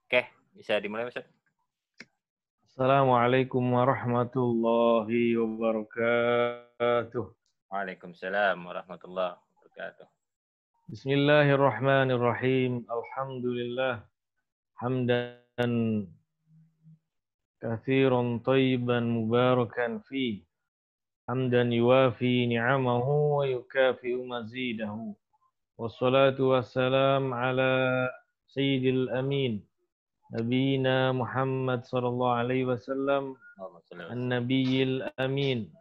Oke, bisa dimulai Ustaz. Assalamualaikum warahmatullahi wabarakatuh. Waalaikumsalam warahmatullahi wabarakatuh. Bismillahirrahmanirrahim. Alhamdulillah hamdan katsiran thayyiban mubarakan fi. Hamdan yuwafi ni'amahu wa yukafi'u mazidahu. Wassalatu wassalam ala sayyidil amin. Nabiyina Muhammad sallallahu alaihi wasallam Allahumma shalli wa sallim. النبي الأمين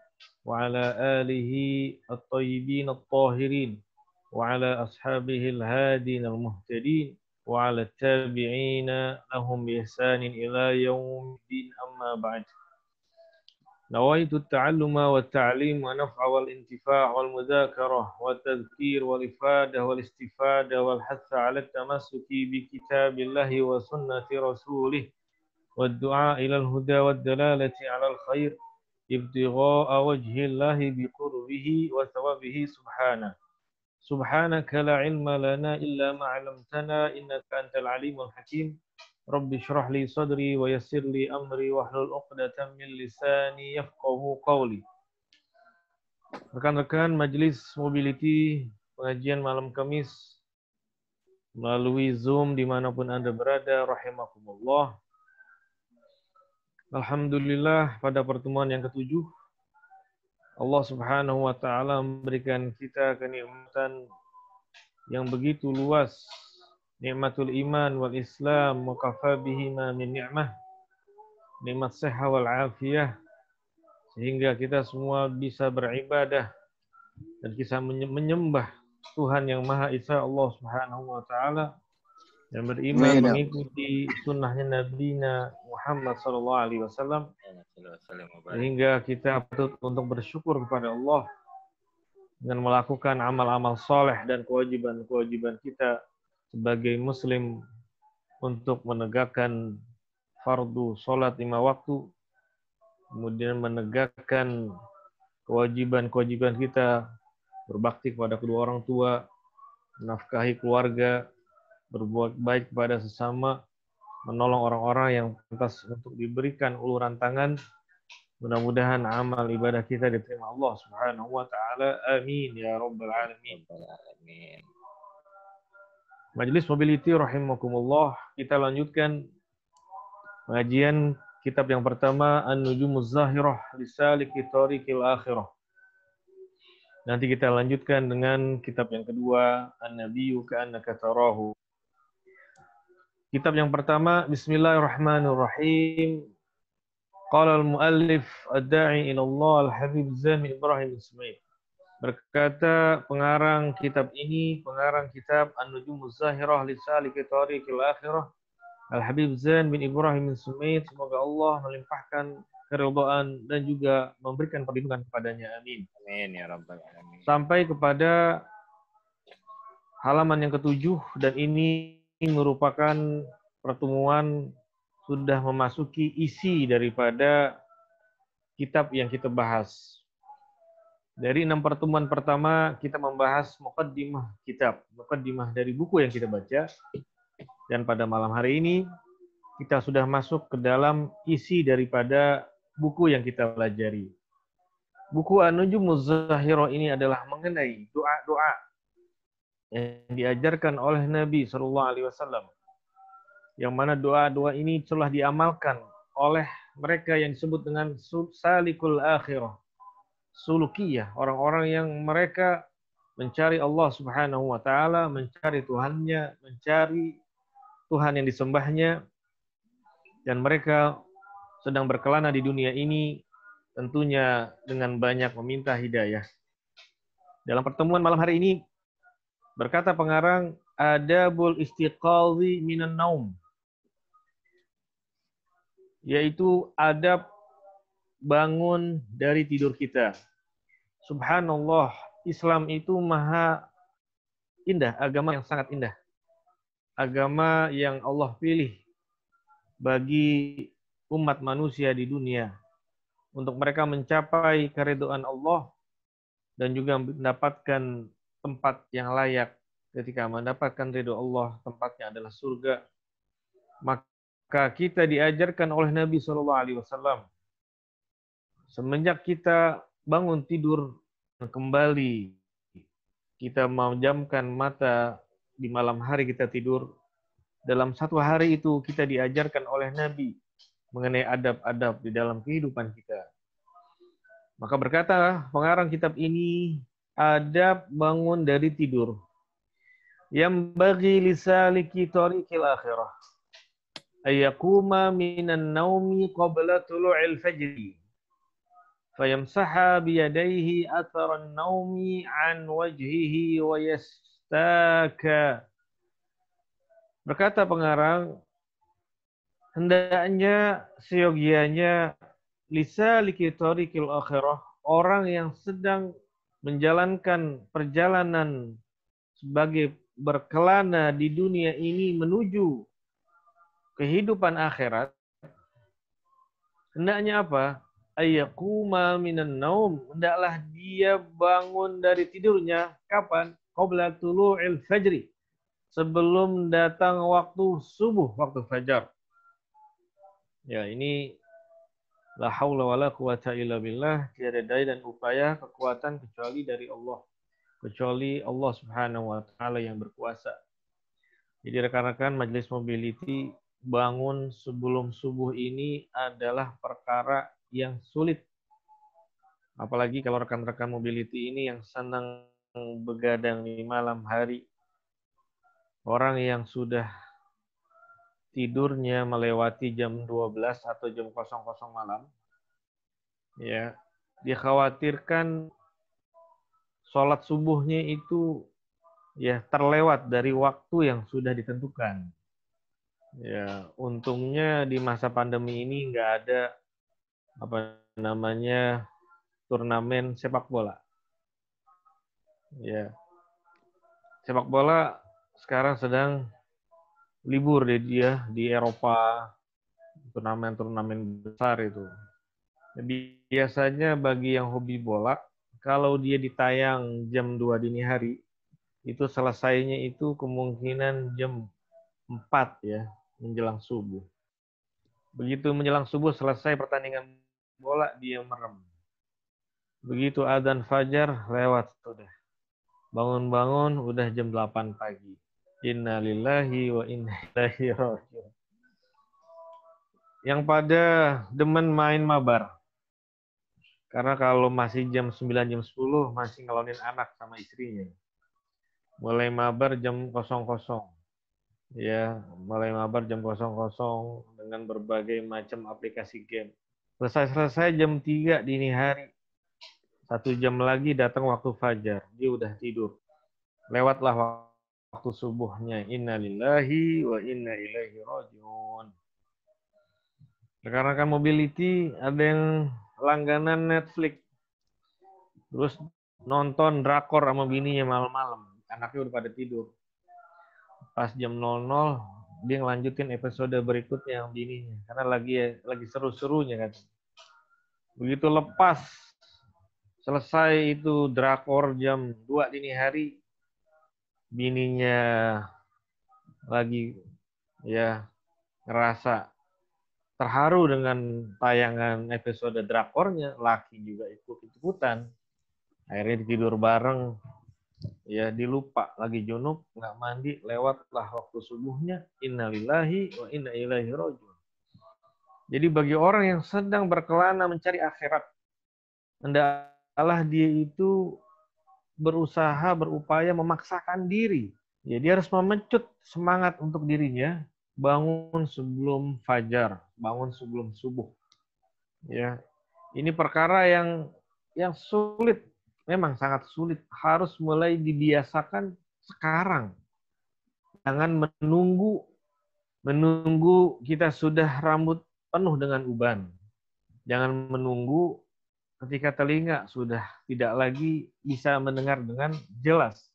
وعلى آله الطيبين الطاهرين وعلى أصحابه الهادين المهتدين وعلى التابعين لهم بإحسان إلى يوم الدين أما بعد نويت التعلم والتعليم ونفع والانتفاع والمذاكرة والتذكير والإفادة والاستفادة والحث على التمسك بكتاب الله وسنة رسوله والدعاء إلى الهدى والدلالة على الخير ابتغاء وجه الله بقربه وثوابه سبحانه سبحانك لا علم لنا إلا ما علمتنا إنك أنت العليم الحكيم رب اشرح لي صدري ويسر لي أمري واحلل عقدة من لساني يفقهوا قولي. Rekan-rekan Majelis Mobility pengajian malam Kamis melalui Zoom dimanapun Anda berada, rahimakumullah. Alhamdulillah pada pertemuan yang ketujuh Allah Subhanahu wa taala memberikan kita kenikmatan yang begitu luas, nikmatul iman wal Islam wa kafa bihima min ni'mah, nikmat sehat wal afiyah, sehingga kita semua bisa beribadah dan bisa menyembah Tuhan yang Maha Esa Allah Subhanahu wa taala dan beriman mengikuti sunnahnya Nabi Muhammad sallallahu alaihi wasallam, sehingga kita patut untuk bersyukur kepada Allah dengan melakukan amal-amal soleh dan kewajiban-kewajiban kita sebagai muslim untuk menegakkan fardu sholat 5 waktu, kemudian menegakkan kewajiban-kewajiban kita berbakti kepada kedua orang tua, menafkahi keluarga, berbuat baik kepada sesama, menolong orang-orang yang pantas untuk diberikan uluran tangan. Mudah-mudahan amal ibadah kita diterima Allah Subhanahu wa taala. Amin ya rabbal alamin. Majelis Mobility rahimakumullah, kita lanjutkan pengajian kitab yang pertama An-Nujumuz Zahirah Lisaliki Thariqil Akhirah. Nanti kita lanjutkan dengan kitab yang kedua An-Nabiyyu Ka'annaka Tarahu. Kitab yang pertama, Bismillahirrahmanirrahim. Qala al-muallif ad-da'i ila Allah al-Habib Zami Ibrahim Ismail. Berkata pengarang kitab ini, pengarang kitab An-Nujumuz Zahirah li Saliki Thariqil Akhirah, Al-Habib Zain bin Ibrahim Ismail, semoga Allah melimpahkan keridhaan dan juga memberikan perlindungan kepadanya. Amin. Amin ya rabbal alamin. Sampai kepada halaman yang ketujuh, dan ini merupakan pertemuan sudah memasuki isi daripada kitab yang kita bahas. Dari 6 pertemuan pertama kita membahas muqaddimah kitab, muqaddimah dari buku yang kita baca. Dan pada malam hari ini kita sudah masuk ke dalam isi daripada buku yang kita pelajari. Buku An-Nujumuz Zahirah ini adalah mengenai doa-doa yang diajarkan oleh Nabi sallallahu alaihi wasallam, yang mana doa-doa ini telah diamalkan oleh mereka yang disebut dengan salikul akhirah, sulukiyah, orang-orang yang mereka mencari Allah Subhanahu wa taala, mencari Tuhannya, mencari Tuhan yang disembahnya, dan mereka sedang berkelana di dunia ini tentunya dengan banyak meminta hidayah. Dalam pertemuan malam hari ini berkata pengarang, adabul istiqazi minan naum, yaitu adab bangun dari tidur kita. Subhanallah, Islam itu maha indah, agama yang sangat indah. Agama yang Allah pilih bagi umat manusia di dunia untuk mereka mencapai keridhaan Allah dan juga mendapatkan tempat yang layak. Ketika mendapatkan ridho Allah, tempatnya adalah surga. Maka kita diajarkan oleh Nabi SAW. Semenjak kita bangun tidur kembali, kita memejamkan mata di malam hari kita tidur, dalam satu hari itu kita diajarkan oleh Nabi mengenai adab-adab di dalam kehidupan kita. Maka berkata pengarang kitab ini, adab bangun dari tidur. Yang bagi lisaliki tariqil akhirah. Ayyakuma minan naumi qabla tulu'il fajri. Fayamsaha biyadaihi atharan naumi an wajhihi wa yastaka. Berkata pengarang, hendaknya seyogianya lisaliki tariqil akhirah, orang yang sedang menjalankan perjalanan sebagai berkelana di dunia ini menuju kehidupan akhirat, hendaknya apa? Ayyakuma minan naum, hendaklah dia bangun dari tidurnya kapan? Qabla tulu'il fajri, sebelum datang waktu subuh, waktu fajar. Ya, ini la haula wala quwata illa billah, tiada daya dan upaya kekuatan kecuali dari Allah. Kecuali Allah Subhanahu wa taala yang berkuasa. Jadi rekan-rekan Majelis Mobility, bangun sebelum subuh ini adalah perkara yang sulit. Apalagi kalau rekan-rekan Mobility ini yang senang begadang di malam hari. Orang yang sudah tidurnya melewati jam 12 atau jam 00 malam, ya, dikhawatirkan sholat subuhnya itu ya terlewat dari waktu yang sudah ditentukan. Ya, untungnya di masa pandemi ini nggak ada turnamen sepak bola. Ya, sepak bola sekarang sedang libur di Eropa, turnamen-turnamen besar itu. Jadi biasanya bagi yang hobi bola, kalau dia ditayang jam 2 dini hari, itu selesainya itu kemungkinan jam 4 ya, menjelang subuh. Begitu menjelang subuh selesai pertandingan bola, dia merem. Begitu adzan fajar lewat sudah. Bangun-bangun udah jam 8 pagi. Inna lillahi wa inna ilaihi raji'un. Yang pada demen main mabar. Karena kalau masih jam 9, jam 10 masih ngelonin anak sama istrinya. Mulai mabar jam 00. Ya, mulai mabar jam 00 dengan berbagai macam aplikasi game. Selesai jam 3 dini hari. 1 jam lagi datang waktu fajar. Dia udah tidur. Lewatlah waktu subuhnya. Inna lillahi wa inna ilaihi raji'un. Rekan-rekan Mobility ada yang langganan Netflix. Terus nonton drakor sama bininya malam-malam. Anaknya udah pada tidur. Pas jam 00, dia ngelanjutin episode berikutnya yang bininya. Karena lagi seru-serunya kan. Begitu lepas, selesai itu drakor jam 2 dini hari, bininya lagi ya ngerasa terharu dengan tayangan episode drakornya, laki juga ikut-ikutan. Akhirnya tidur bareng, ya dilupa, lagi junub, nggak mandi, lewatlah waktu subuhnya, innalillahi wa inna ilaihi raji'un. Jadi bagi orang yang sedang berkelana mencari akhirat, hendaklah dia itu berusaha, berupaya memaksakan diri. Ya, dia harus memecut semangat untuk dirinya, bangun sebelum fajar, bangun sebelum subuh. Ya, ini perkara yang sulit, memang sangat sulit. Harus mulai dibiasakan sekarang. Jangan menunggu kita sudah rambut penuh dengan uban. Jangan menunggu ketika telinga sudah tidak lagi bisa mendengar dengan jelas.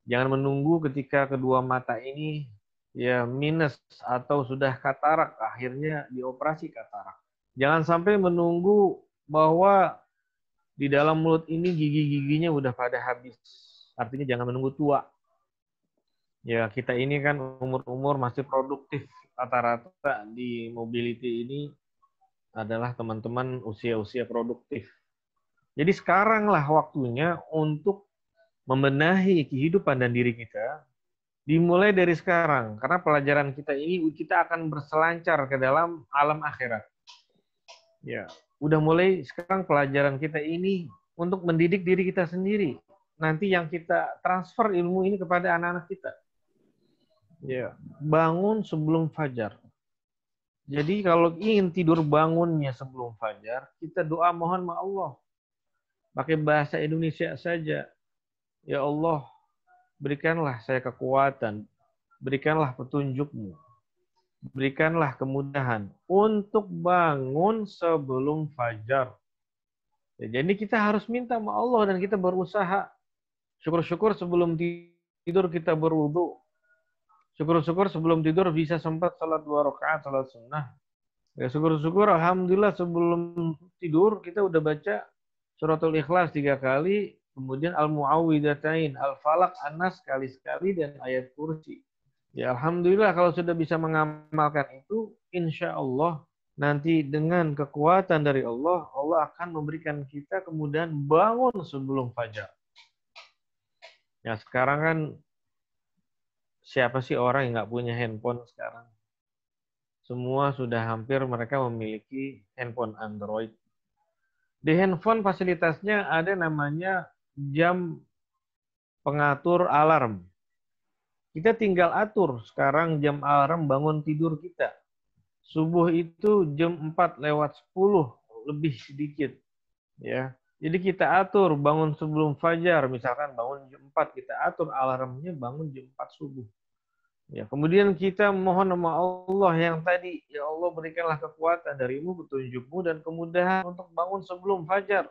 Jangan menunggu ketika kedua mata ini ya minus atau sudah katarak, akhirnya dioperasi katarak. Jangan sampai menunggu bahwa di dalam mulut ini gigi-giginya udah pada habis. Artinya jangan menunggu tua. Ya, kita ini kan umur-umur masih produktif. rata-rata di mobility ini adalah teman-teman usia-usia produktif. Jadi sekaranglah waktunya untuk membenahi kehidupan dan diri kita, dimulai dari sekarang. Karena pelajaran kita ini, kita akan berselancar ke dalam alam akhirat. Ya, udah mulai sekarang pelajaran kita ini untuk mendidik diri kita sendiri. Nanti yang kita transfer ilmu ini kepada anak-anak kita. Ya, bangun sebelum fajar. Jadi kalau ingin tidur bangunnya sebelum fajar, kita doa mohon sama Allah. Pakai bahasa Indonesia saja. Ya Allah, berikanlah saya kekuatan, berikanlah petunjuk-Mu, berikanlah kemudahan untuk bangun sebelum fajar. Ya, jadi kita harus minta sama Allah dan kita berusaha. Syukur-syukur sebelum tidur kita berwudu. Syukur-syukur sebelum tidur bisa sempat salat 2 rakaat, salat sunnah. Ya, syukur-syukur alhamdulillah sebelum tidur kita udah baca suratul Ikhlas 3 kali, kemudian Al-Mu'awwidhatain, Al-Falaq, An-Nas sekali-sekali dan ayat kursi. Ya alhamdulillah kalau sudah bisa mengamalkan itu, insya Allah nanti dengan kekuatan dari Allah, Allah akan memberikan kita kemudahan bangun sebelum fajar. Ya sekarang kan siapa sih orang yang nggak punya handphone sekarang? Semua sudah hampir mereka memiliki handphone Android. Di handphone fasilitasnya ada namanya jam pengatur alarm. Kita tinggal atur sekarang jam alarm bangun tidur kita. Subuh itu jam 4:10 lebih sedikit. Ya. Jadi kita atur bangun sebelum fajar, misalkan bangun jam 4, kita atur alarmnya bangun jam 4 subuh. Ya, kemudian kita mohon sama Allah yang tadi, ya Allah berikanlah kekuatan darimu, petunjukmu dan kemudahan untuk bangun sebelum fajar.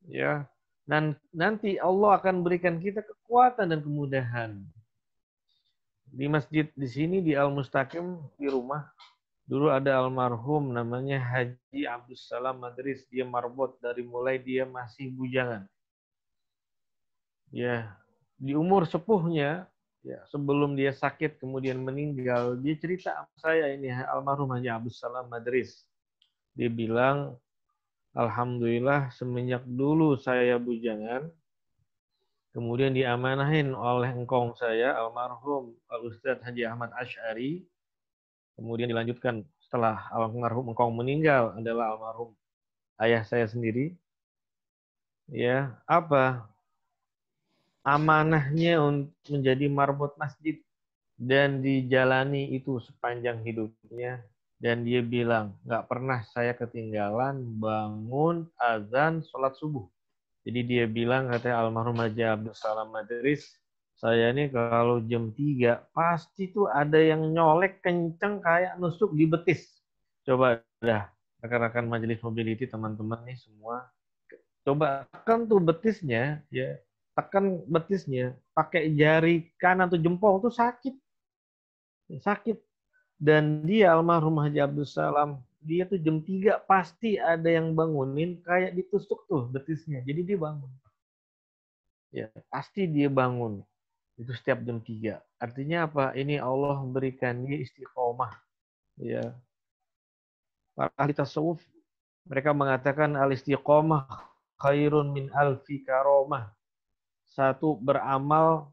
Ya. Dan nanti Allah akan berikan kita kekuatan dan kemudahan. Di masjid di sini di Al-Mustaqim di rumah dulu ada almarhum namanya Haji Abdussalam Madris, dia marbot dari mulai dia masih bujangan. Ya, di umur sepuhnya, ya sebelum dia sakit kemudian meninggal, dia cerita sama saya ini almarhum Haji Abdussalam Madris. Dia bilang, alhamdulillah semenjak dulu saya bujangan, kemudian diamanahin oleh engkong saya almarhum Al-Ustadz Haji Ahmad Asy'ari. Kemudian dilanjutkan setelah almarhum engkong meninggal adalah almarhum ayah saya sendiri. Ya, apa? Amanahnya untuk menjadi marbot masjid dan dijalani itu sepanjang hidupnya. Dan dia bilang, nggak pernah saya ketinggalan bangun azan sholat subuh. Jadi dia bilang, katanya almarhum Haji Abdussalam Madris, saya ini kalau jam 3 pasti tuh ada yang nyolek kenceng kayak nusuk di betis. Coba dah rekan-rekan majelis mobility teman-teman nih semua, coba tekan tuh betisnya, ya tekan betisnya pakai jari kanan tuh jempol tuh sakit, dan dia almarhum Haji Abdussalam dia tuh jam 3 pasti ada yang bangunin kayak ditusuk tuh betisnya, jadi dia bangun. Ya pasti dia bangun. Itu setiap jam 3. Artinya apa? Ini Allah berikan dia istiqomah. Ya. Para ahli tasawuf mereka mengatakan al-istiqomah khairun min alfi karomah. Satu beramal,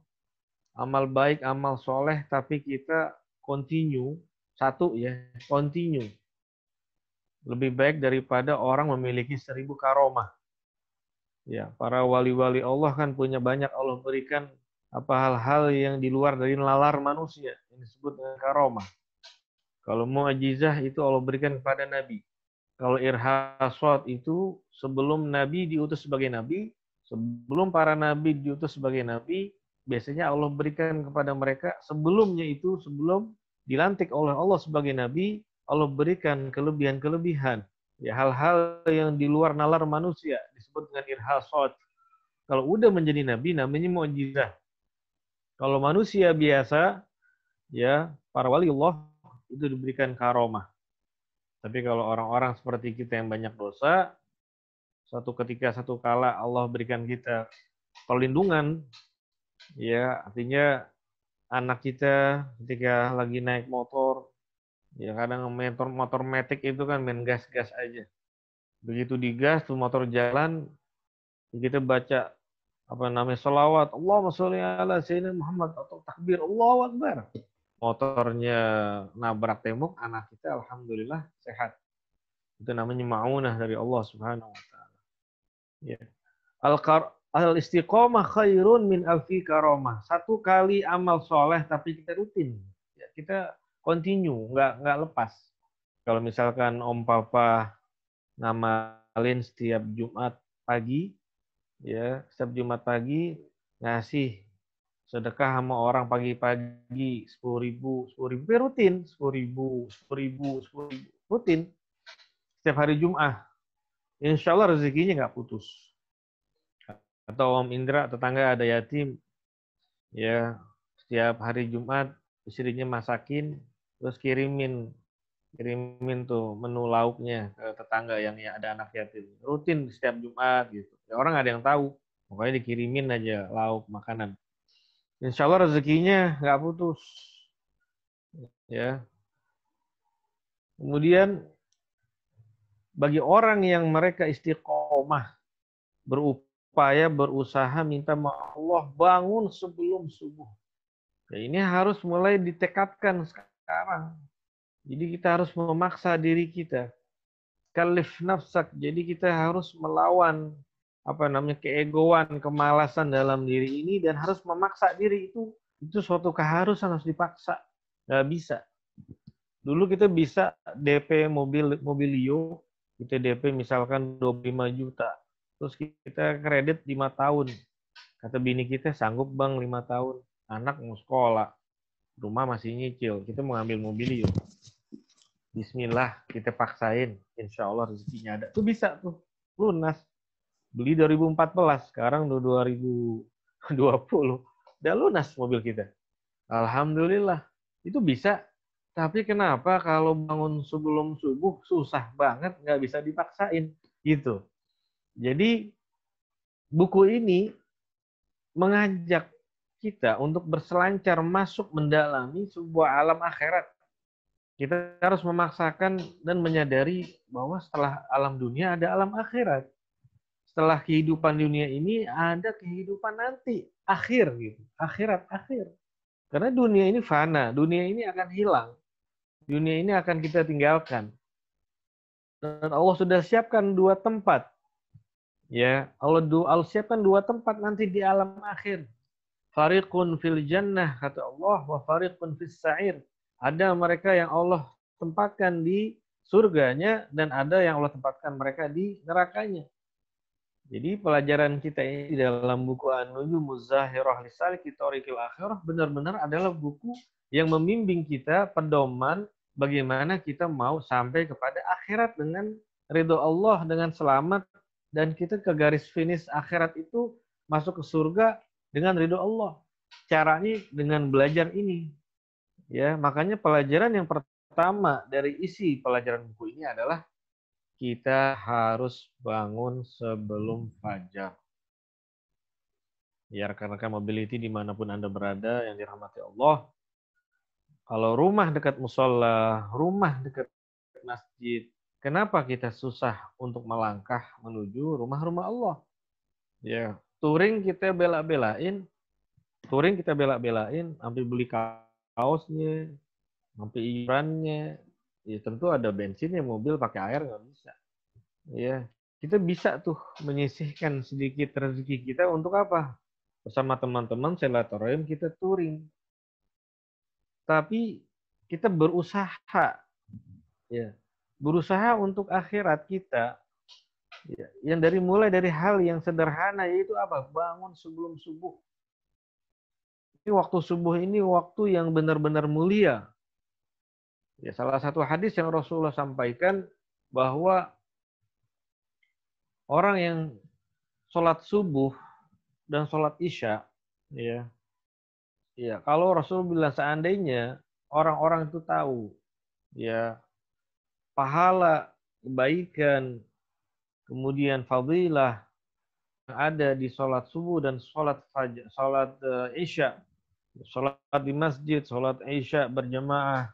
amal baik, amal soleh, tapi kita continue. Satu ya, continue. Lebih baik daripada orang memiliki 1000 karomah. Ya, para wali-wali Allah kan punya banyak, Allah berikan apa hal-hal yang di luar dari nalar manusia yang disebut dengan karomah. Kalau mu'jizah itu Allah berikan kepada Nabi. Kalau irhasat itu sebelum Nabi diutus sebagai Nabi, sebelum para Nabi diutus sebagai Nabi, biasanya Allah berikan kepada mereka sebelumnya itu, sebelum dilantik oleh Allah sebagai Nabi, Allah berikan kelebihan-kelebihan. Ya, hal-hal yang di luar nalar manusia disebut dengan irhasat. Kalau udah menjadi Nabi, namanya mu'jizah. Kalau manusia biasa, ya para wali Allah itu diberikan karomah. Tapi kalau orang-orang seperti kita yang banyak dosa, satu ketika satu kala Allah berikan kita perlindungan, ya artinya anak kita ketika lagi naik motor, ya kadang motor metik itu kan main gas-gas aja. Begitu digas tuh motor jalan, kita baca apa namanya selawat, Allahumma sholli ala sayyidina Muhammad atau takbir Allahu Akbar. Motornya nabrak tembok, anak kita alhamdulillah sehat. Itu namanya ma'unah dari Allah Subhanahu wa taala. Ya. Al-istiqomah khairun min alfi karomah. Satu kali amal soleh tapi kita rutin. Ya, kita continue, nggak lepas. Kalau misalkan Om Papa ngamalin setiap Jumat pagi, ya setiap Jumat pagi ngasih sedekah sama orang pagi-pagi 10.000, 10.000 rutin, 10.000, 10.000, 10.000 rutin setiap hari Jumat. Insya Allah rezekinya nggak putus. Atau Om Indra tetangga ada yatim, ya setiap hari Jumat istrinya masakin, terus kirimin tuh menu lauknya ke tetangga yang ya ada anak yatim. Rutin setiap Jumat gitu. Ya, orang ada yang tahu, pokoknya dikirimin aja lauk makanan. Insya Allah rezekinya nggak putus. Ya. Kemudian bagi orang yang mereka istiqomah, berupaya, berusaha minta sama Allah bangun sebelum subuh. Ya, ini harus mulai ditekadkan sekarang. Jadi kita harus memaksa diri kita. Kalif nafsak. Jadi kita harus melawan keegoan, kemalasan dalam diri ini dan harus memaksa diri itu suatu keharusan, harus dipaksa. Nggak bisa. Dulu kita bisa DP mobilio, kita DP misalkan 25 juta. Terus kita kredit 5 tahun. Kata bini kita, sanggup bang 5 tahun. Anak mau sekolah, rumah masih nyicil, kita mau ambil mobilio. Bismillah, kita paksain. Insya Allah rezekinya ada. Tuh bisa tuh, lunas. Beli 2014, sekarang 2020. Udah lunas mobil kita. Alhamdulillah. Itu bisa. Tapi kenapa kalau bangun sebelum subuh susah banget, nggak bisa dipaksain. Gitu. Jadi buku ini mengajak kita untuk berselancar masuk mendalami sebuah alam akhirat. Kita harus memaksakan dan menyadari bahwa setelah alam dunia ada alam akhirat. Setelah kehidupan dunia ini ada kehidupan nanti, akhir gitu. Akhirat akhir. Karena dunia ini fana, dunia ini akan hilang. Dunia ini akan kita tinggalkan. Dan Allah sudah siapkan 2 tempat. Ya, Allah siapkan 2 tempat nanti di alam akhir. Fariqun fil jannah kata Allah, wa fariqun fis sa'ir. Ada mereka yang Allah tempatkan di surganya dan ada yang Allah tempatkan mereka di nerakanya. Jadi pelajaran kita ini dalam buku An-Nujumuz Zahirah li Saliki Thoriqil Akhirah benar-benar adalah buku yang membimbing kita pedoman bagaimana kita mau sampai kepada akhirat dengan ridho Allah, dengan selamat, dan kita ke garis finish akhirat itu masuk ke surga dengan ridho Allah. Caranya dengan belajar ini. Ya, makanya pelajaran yang pertama dari isi pelajaran buku ini adalah kita harus bangun sebelum fajar. Ya, rekan-rekan mobility dimanapun Anda berada yang dirahmati Allah. Kalau rumah dekat musola, rumah dekat masjid, kenapa kita susah untuk melangkah menuju rumah-rumah Allah? Ya, touring kita bela-belain, sampai beli kaosnya, sampai iurannya. Ya tentu ada bensinnya, mobil pakai air nggak bisa. Ya, kita bisa tuh menyisihkan sedikit rezeki kita untuk apa? Bersama teman-teman silaturahim kita touring. Tapi kita berusaha, ya, berusaha untuk akhirat kita. Ya, yang mulai dari hal yang sederhana yaitu apa? Bangun sebelum subuh. Ini waktu subuh ini waktu yang benar-benar mulia. Ya, salah satu hadis yang Rasulullah sampaikan bahwa orang yang sholat subuh dan sholat isya, ya kalau Rasul bilang seandainya orang-orang itu tahu, ya pahala, kebaikan, kemudian fadilah yang ada di sholat subuh dan sholat isya Sholat di masjid, sholat Isya berjamaah,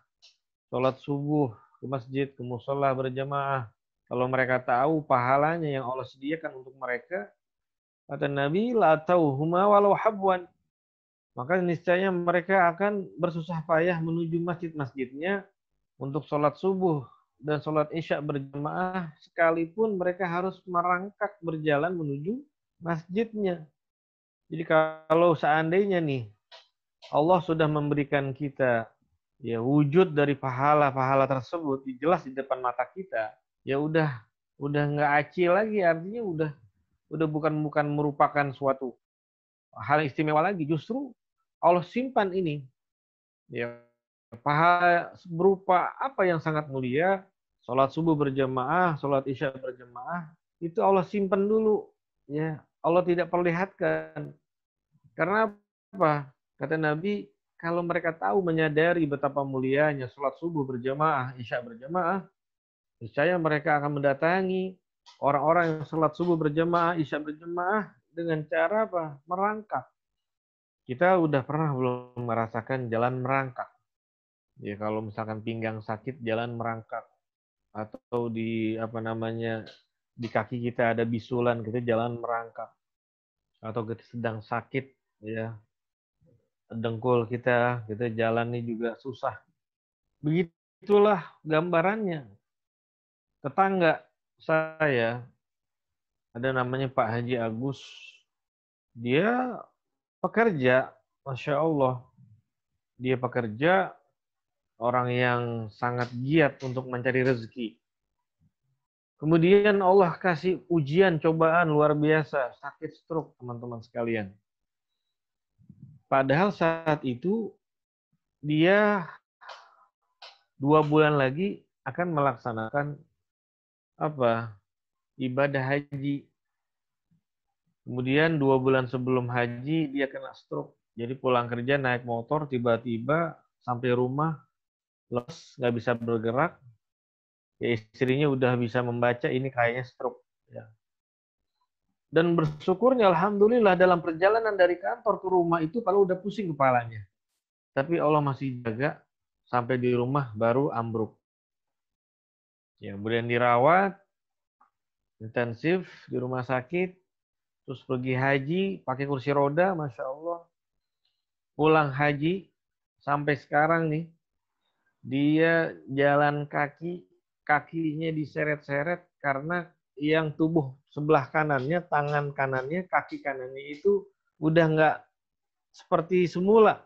sholat subuh ke masjid, ke musola berjamaah. Kalau mereka tahu pahalanya yang Allah sediakan untuk mereka, kata Nabi, la tauhuma walau habwan. Maka niscaya mereka akan bersusah payah menuju masjid-masjidnya untuk sholat subuh dan sholat Isya berjamaah, sekalipun mereka harus merangkak berjalan menuju masjidnya. Jadi kalau seandainya nih Allah sudah memberikan kita ya wujud dari pahala-pahala tersebut jelas di depan mata kita, ya udah nggak acil lagi, artinya udah bukan merupakan suatu hal istimewa lagi, justru Allah simpan ini ya pahala berupa apa yang sangat mulia, sholat subuh berjamaah, sholat isya berjamaah, itu Allah simpan dulu, ya Allah tidak perlihatkan. Karena apa? Kata Nabi, kalau mereka tahu menyadari betapa mulianya sholat subuh berjamaah, isya berjamaah, niscaya mereka akan mendatangi orang-orang yang sholat subuh berjamaah, isya berjamaah dengan cara apa? Merangkak. Kita udah pernah belum merasakan jalan merangkak? Ya kalau misalkan pinggang sakit, jalan merangkak. Atau di apa namanya di kaki kita ada bisulan, kita jalan merangkak. Atau kita sedang sakit, ya dengkul kita jalannya juga susah. Begitulah gambarannya. Tetangga saya ada namanya Pak Haji Agus. Dia pekerja, Masya Allah. Dia pekerja, orang yang sangat giat untuk mencari rezeki. Kemudian Allah kasih ujian, cobaan luar biasa, sakit stroke teman-teman sekalian. Padahal saat itu dia 2 bulan lagi akan melaksanakan apa? Ibadah haji. Kemudian 2 bulan sebelum haji dia kena stroke. Jadi pulang kerja naik motor, tiba-tiba sampai rumah lemes, nggak bisa bergerak. Ya istrinya udah bisa membaca ini kayaknya stroke. Ya. Dan bersyukurnya alhamdulillah dalam perjalanan dari kantor ke rumah itu kalau udah pusing kepalanya. Tapi Allah masih jaga sampai di rumah baru ambruk. Ya, kemudian dirawat intensif di rumah sakit, terus pergi haji pakai kursi roda, Masya Allah. Pulang haji sampai sekarang nih, dia jalan kaki, kakinya diseret-seret karena yang tubuh sebelah kanannya, tangan kanannya, kaki kanannya itu udah nggak seperti semula.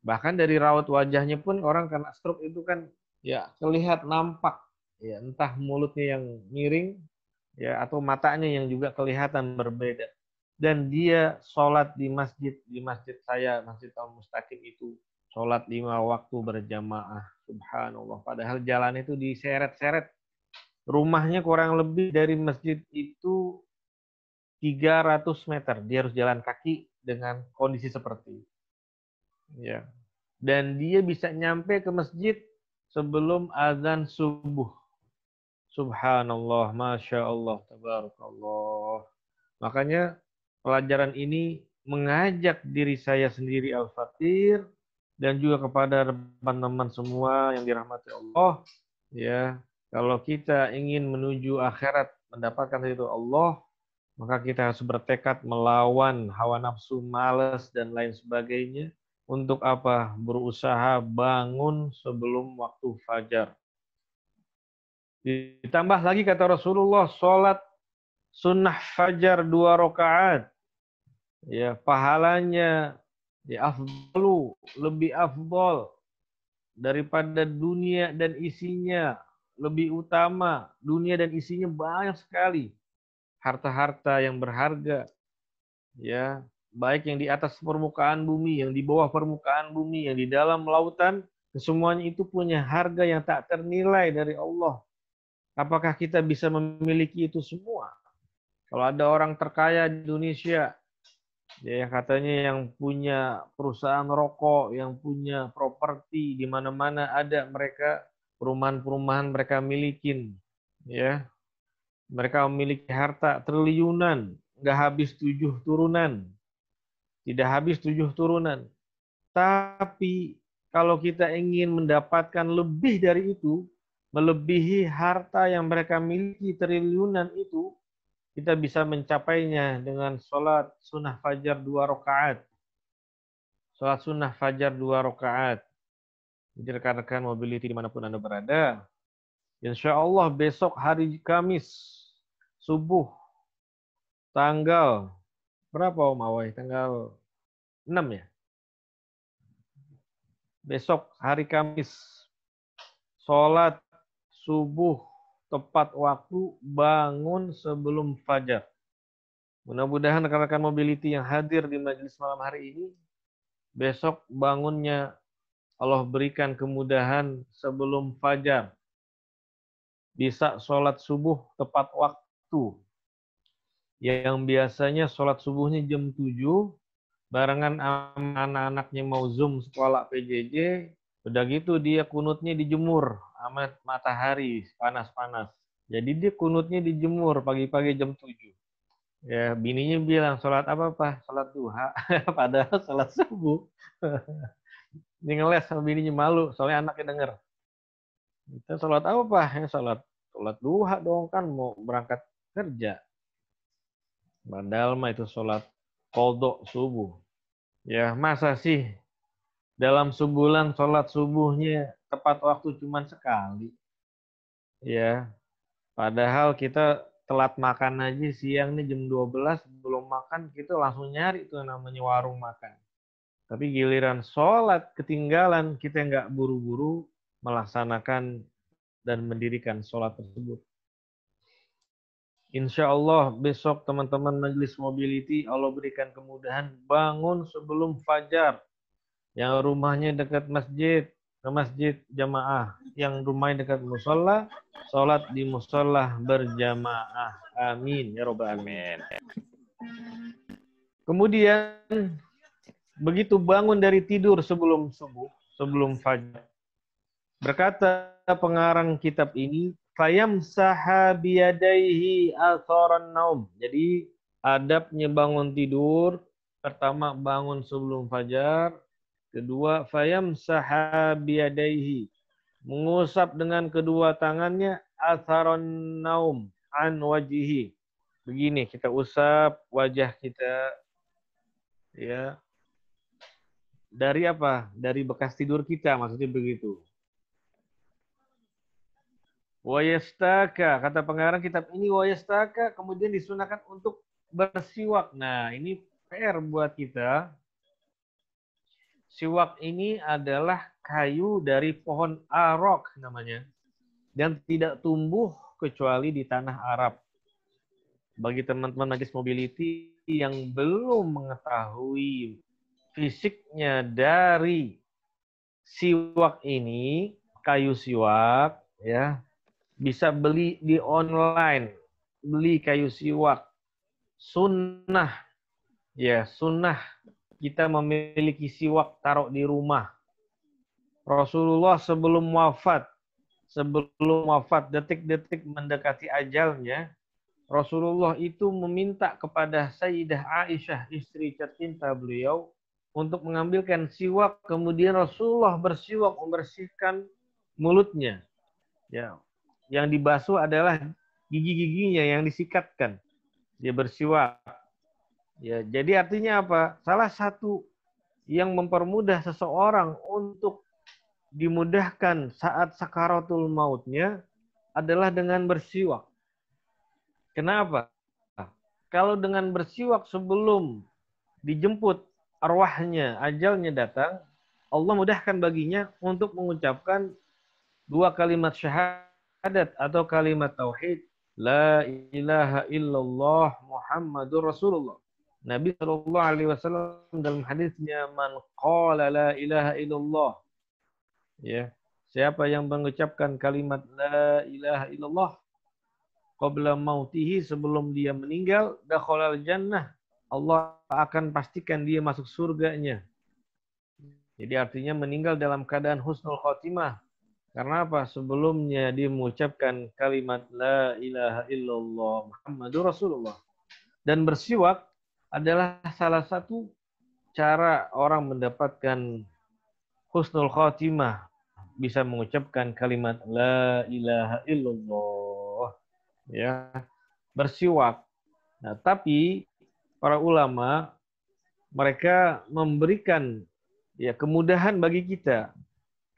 Bahkan dari raut wajahnya pun orang kena stroke itu kan ya terlihat nampak, ya entah mulutnya yang miring, ya atau matanya yang juga kelihatan berbeda. Dan dia sholat di masjid saya, Masjid Al-Mustaqim itu sholat 5 waktu berjamaah, subhanallah. Padahal jalan itu diseret-seret. Rumahnya kurang lebih dari masjid itu 300 meter. Dia harus jalan kaki dengan kondisi seperti itu. Ya. Dan dia bisa nyampe ke masjid sebelum azan subuh. Subhanallah, Masya Allah, Tabarakallah. Makanya pelajaran ini mengajak diri saya sendiri Al-Fakir dan juga kepada teman-teman semua yang dirahmati Allah. Ya, kalau kita ingin menuju akhirat mendapatkan ridho Allah, maka kita harus bertekad melawan hawa nafsu, malas dan lain sebagainya. Untuk apa? Berusaha bangun sebelum waktu fajar. Ditambah lagi kata Rasulullah, sholat sunnah fajar 2 rakaat. Ya, pahalanya ya afdalu, lebih afdal daripada dunia dan isinya, lebih utama. Dunia dan isinya banyak sekali. Harta-harta yang berharga, ya, baik yang di atas permukaan bumi, yang di bawah permukaan bumi, yang di dalam lautan, kesemuanya itu punya harga yang tak ternilai dari Allah. Apakah kita bisa memiliki itu semua? Kalau ada orang terkaya di Indonesia, ya katanya yang punya perusahaan rokok, yang punya properti di mana-mana ada mereka, perumahan-perumahan mereka milikin, ya. Mereka memiliki harta triliunan, nggak habis 7 turunan. Tidak habis 7 turunan. Tapi kalau kita ingin mendapatkan lebih dari itu, melebihi harta yang mereka miliki triliunan itu, kita bisa mencapainya dengan sholat sunnah fajar 2 rakaat. Sholat sunnah fajar 2 rakaat. Jadi rekan-rekan mobility dimanapun Anda berada, insya Allah besok hari Kamis, subuh, tanggal berapa Om Awai? Tanggal 6 ya? Besok hari Kamis, sholat subuh tepat waktu, bangun sebelum fajar. Mudah-mudahan rekan-rekan mobility yang hadir di majelis malam hari ini, besok bangunnya Allah berikan kemudahan sebelum fajar. Bisa sholat subuh tepat waktu. Yang biasanya sholat subuhnya jam 7, barengan anak-anaknya mau Zoom sekolah PJJ, udah gitu dia kunutnya dijemur sama matahari panas-panas. Jadi dia kunutnya dijemur pagi-pagi jam 7. Ya, bininya bilang, sholat apa, Pak? Sholat duha. Padahal sholat subuh. Ini ngeles sama bininya, malu, soalnya anaknya denger. Kita sholat apa, Pak? Ya, sholat duha dong, kan mau berangkat kerja. Padahal mah itu sholat qodho subuh. Ya, masa sih dalam sebulan sholat subuhnya tepat waktu cuma sekali. Ya, padahal kita telat makan aja siang nih jam 12 belum makan, kita langsung nyari tuh namanya warung makan. Tapi giliran sholat ketinggalan, kita nggak buru-buru melaksanakan dan mendirikan sholat tersebut. Insya Allah besok teman-teman majelis mobility Allah berikan kemudahan bangun sebelum fajar. Yang rumahnya dekat masjid, ke masjid jamaah. Yang rumahnya dekat musola, sholat di musola berjamaah. Amin ya robbal alamin. Kemudian begitu bangun dari tidur sebelum subuh, sebelum fajar, berkata pengarang kitab ini, fayamsaha biyadaihi atharan naum. Jadi adabnya bangun tidur, pertama bangun sebelum fajar, kedua fayamsaha biyadaihi, mengusap dengan kedua tangannya atharan naum an wajihi. Begini kita usap wajah kita, ya. Dari apa? Dari bekas tidur kita, maksudnya begitu. Wayastaka, kata pengarang kitab ini, wayastaka kemudian disunahkan untuk bersiwak. Nah, ini PR buat kita. Siwak ini adalah kayu dari pohon arok namanya. Dan tidak tumbuh kecuali di tanah Arab. Bagi teman-teman majelis mobility yang belum mengetahui fisiknya dari siwak ini, kayu siwak, ya, bisa beli di online, beli kayu siwak. Sunnah, ya sunnah kita memiliki siwak taruh di rumah. Rasulullah sebelum wafat, detik-detik mendekati ajalnya, Rasulullah itu meminta kepada Sayyidah Aisyah, istri tercinta beliau, untuk mengambilkan siwak, kemudian Rasulullah bersiwak membersihkan mulutnya. Ya, yang dibasuh adalah gigi-giginya yang disikatkan. Dia bersiwak. Ya, jadi artinya apa? Salah satu yang mempermudah seseorang untuk dimudahkan saat sakaratul mautnya adalah dengan bersiwak. Kenapa? Kalau dengan bersiwak sebelum dijemput arwahnya, ajalnya datang, Allah mudahkan baginya untuk mengucapkan 2 kalimat syahadat atau kalimat tauhid, la ilaha illallah Muhammadur Rasulullah. Nabi Shallallahu Alaihi Wasallam dalam hadisnya, man qala la ilaha illallah, ya, siapa yang mengucapkan kalimat la ilaha illallah qabla mautihi, sebelum dia meninggal, dakhalal jannah, Allah akan pastikan dia masuk surganya. Jadi artinya meninggal dalam keadaan husnul khotimah. Karena apa? Sebelumnya dia mengucapkan kalimat la ilaha illallah Muhammadur Rasulullah. Dan bersiwak adalah salah satu cara orang mendapatkan husnul khatimah, bisa mengucapkan kalimat la ilaha illallah, ya, bersiwak. Nah, tapi para ulama mereka memberikan ya kemudahan bagi kita.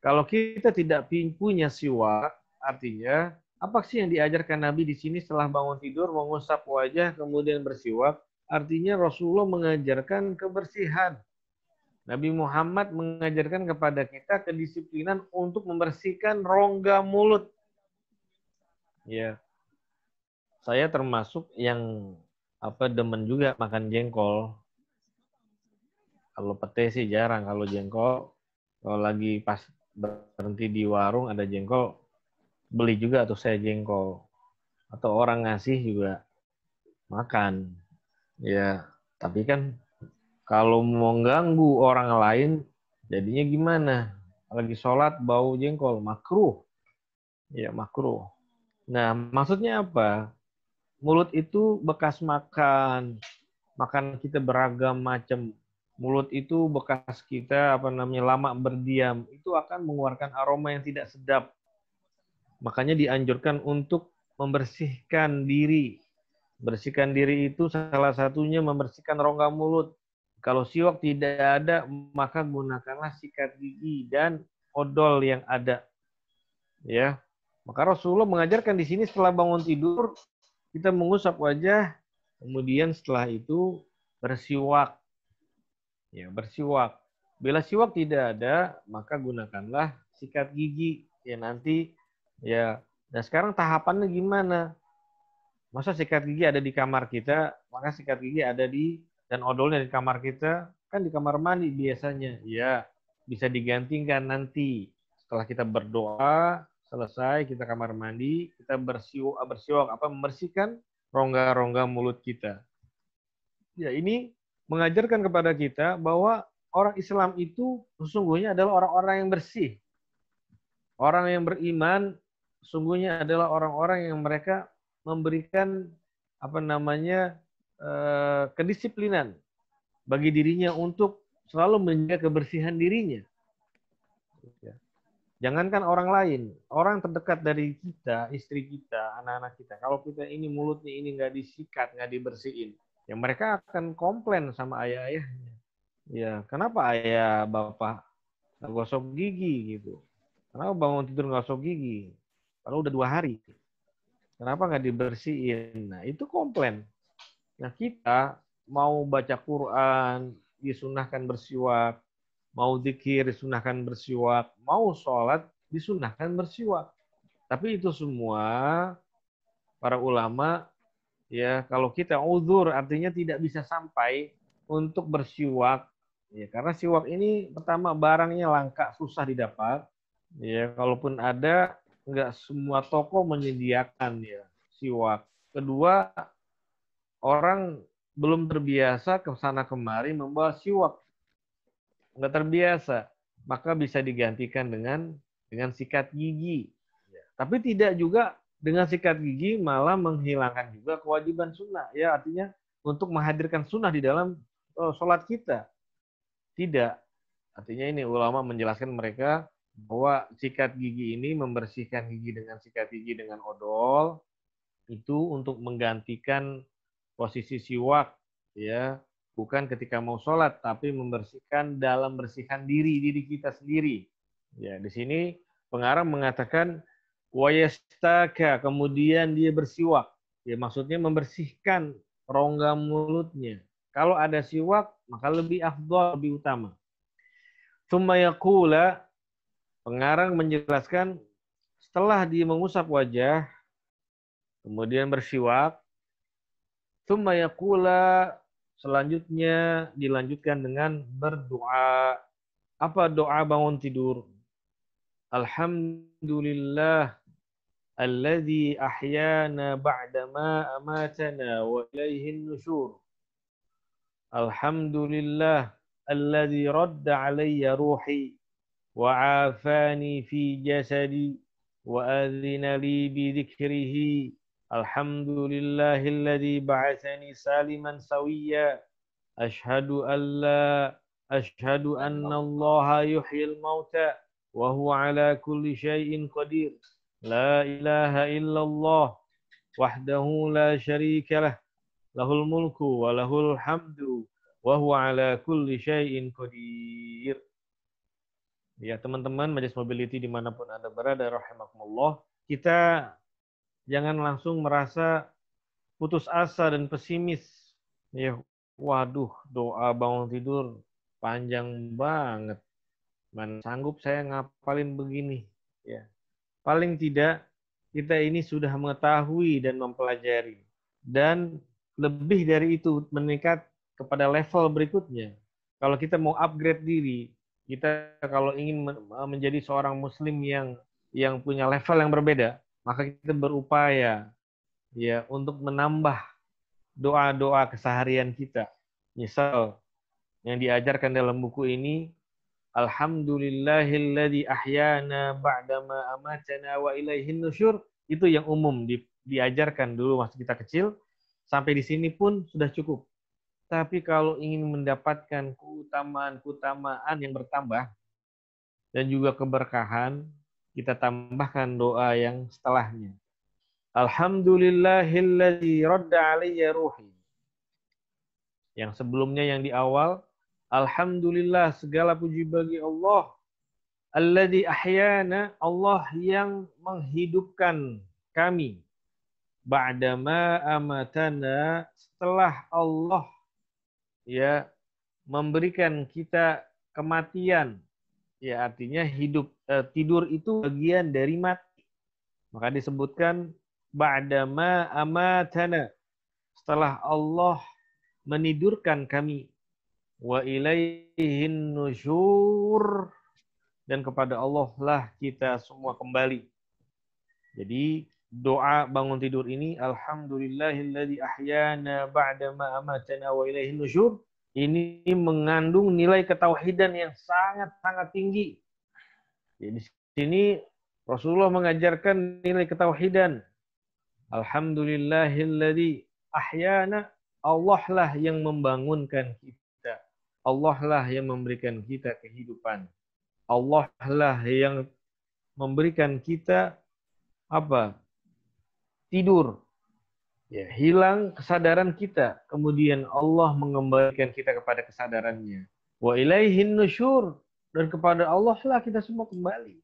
Kalau kita tidak punya siwak, artinya apa sih yang diajarkan Nabi di sini setelah bangun tidur mengusap wajah kemudian bersiwak? Artinya Rasulullah mengajarkan kebersihan. Nabi Muhammad mengajarkan kepada kita kedisiplinan untuk membersihkan rongga mulut. Ya, saya termasuk yang demen juga makan jengkol. Kalau pete sih jarang, kalau jengkol kalau lagi pas berhenti di warung ada jengkol, beli juga tuh saya jengkol. Atau orang ngasih juga makan. Ya, tapi kan kalau mau ganggu orang lain, jadinya gimana? Lagi sholat bau jengkol, makruh. Ya, makruh. Nah, maksudnya apa? Mulut itu bekas makan. Makan kita beragam macam. Mulut itu bekas kita lama berdiam. Itu akan mengeluarkan aroma yang tidak sedap. Makanya dianjurkan untuk membersihkan diri. Bersihkan diri itu salah satunya membersihkan rongga mulut. Kalau siwak tidak ada, maka gunakanlah sikat gigi dan odol yang ada. Ya, maka Rasulullah mengajarkan di sini setelah bangun tidur kita mengusap wajah, kemudian setelah itu bersiwak. Ya, bersiwak. Bila siwak tidak ada, maka gunakanlah sikat gigi. Ya nanti ya. Nah, sekarang tahapannya gimana? Masa sikat gigi ada di kamar kita, maka sikat gigi ada dan odolnya di kamar kita, kan di kamar mandi biasanya. Ya, bisa digantikan nanti. Setelah kita berdoa, selesai kita kamar mandi, kita bersiwak membersihkan rongga-rongga mulut kita. Ya, ini mengajarkan kepada kita bahwa orang Islam itu sesungguhnya adalah orang-orang yang bersih. Orang yang beriman sesungguhnya adalah orang-orang yang mereka memberikan kedisiplinan bagi dirinya untuk selalu menjaga kebersihan dirinya. Jangankan orang lain, orang terdekat dari kita, istri kita, anak-anak kita. Kalau kita ini mulutnya ini nggak disikat, nggak dibersihin, ya mereka akan komplain sama ayah-ayahnya. Ya, kenapa ayah bapak nggak gosok gigi gitu? Kenapa bangun tidur nggak gosok gigi? Kalau udah 2 hari. Kenapa nggak dibersihin? Nah, itu komplain. Nah, kita mau baca Quran, disunahkan bersiwak. Mau dzikir, disunahkan bersiwak. Mau sholat, disunahkan bersiwak. Tapi itu semua, para ulama, ya kalau kita uzur, artinya tidak bisa sampai untuk bersiwak. Ya, karena siwak ini, pertama, barangnya langka, susah didapat. Ya, kalaupun ada, nggak semua toko menyediakan ya siwak. Kedua, orang belum terbiasa ke sana kemari membawa siwak. Nggak terbiasa, maka bisa digantikan dengan sikat gigi. Tapi tidak juga dengan sikat gigi malah menghilangkan juga kewajiban sunnah. Ya, artinya untuk menghadirkan sunnah di dalam sholat kita. Tidak. Artinya ini ulama menjelaskan mereka bahwa sikat gigi ini membersihkan gigi dengan sikat gigi dengan odol itu untuk menggantikan posisi siwak, ya, bukan ketika mau sholat tapi membersihkan dalam bersihkan diri kita sendiri. Ya, di sini pengarang mengatakan wayastaka, kemudian dia bersiwak. Ya, maksudnya membersihkan rongga mulutnya. Kalau ada siwak maka lebih afdal, lebih utama. Tsumma yaqula, pengarang menjelaskan setelah dia mengusap wajah, kemudian bersiwak, tsumma yaqula, selanjutnya dilanjutkan dengan berdoa. Apa doa bangun tidur? Alhamdulillah alladzi ahyana ba'dama amatana wa ilaihin nusyur. Alhamdulillah alladzi radda alayya ruhi wa afani fi jasadi wa adhina li bi dzikrihi. Alhamdulillahilladzi ba'atsani saliman sawiyya. Asyhadu an la Asyhadu anna Allah yuhyil mauta wa huwa ala kulli syai'in qadir. La ilaha illallah wahdahu la syarika lah. Lahul mulku wa lahul hamdu wa huwa ala kulli syai'in qadir. Ya, teman-teman Majelis Mobility dimanapun Anda berada, rahimakumullah. Kita jangan langsung merasa putus asa dan pesimis. Ya, waduh, doa bangun tidur panjang banget. Mana sanggup saya ngapalin begini. Ya, paling tidak kita ini sudah mengetahui dan mempelajari. Dan lebih dari itu meningkat kepada level berikutnya. Kalau kita mau upgrade diri, kita kalau ingin menjadi seorang muslim yang punya level yang berbeda, maka kita berupaya ya untuk menambah doa-doa keseharian kita. Misal yang diajarkan dalam buku ini, Alhamdulillahilladzi ahyana ba'dama amatana wa ilaihin nusyur. Itu yang umum diajarkan dulu waktu kita kecil. Sampai di sini pun sudah cukup. Tapi kalau ingin mendapatkan keutamaan yang bertambah dan juga keberkahan, kita tambahkan doa yang setelahnya. Alhamdulillahilladzi radda alayya ruhi. Yang sebelumnya yang di awal, Alhamdulillah segala puji bagi Allah. Alladzi ahyana, Allah yang menghidupkan kami. Ba'dama amatana, setelah Allah ya memberikan kita kematian. Ya artinya tidur itu bagian dari mati. Maka disebutkan ba'dama amatana, setelah Allah menidurkan kami. Wa ilaihin nusyur, dan kepada Allah lah kita semua kembali. Jadi doa bangun tidur ini, Alhamdulillahilladzi ahyana ba'dama amatana wa ilaihin nusyur, ini mengandung nilai ketauhidan yang sangat-sangat tinggi. Jadi di sini Rasulullah mengajarkan nilai ketauhidan. Alhamdulillahilladzi ahyana, Allah lah yang membangunkan kita. Allah lah yang memberikan kita kehidupan. Allah lah yang memberikan kita apa? Tidur. Ya, hilang kesadaran kita. Kemudian Allah mengembalikan kita kepada kesadarannya. Wa ilaihin nusyur, dan kepada Allah lah kita semua kembali.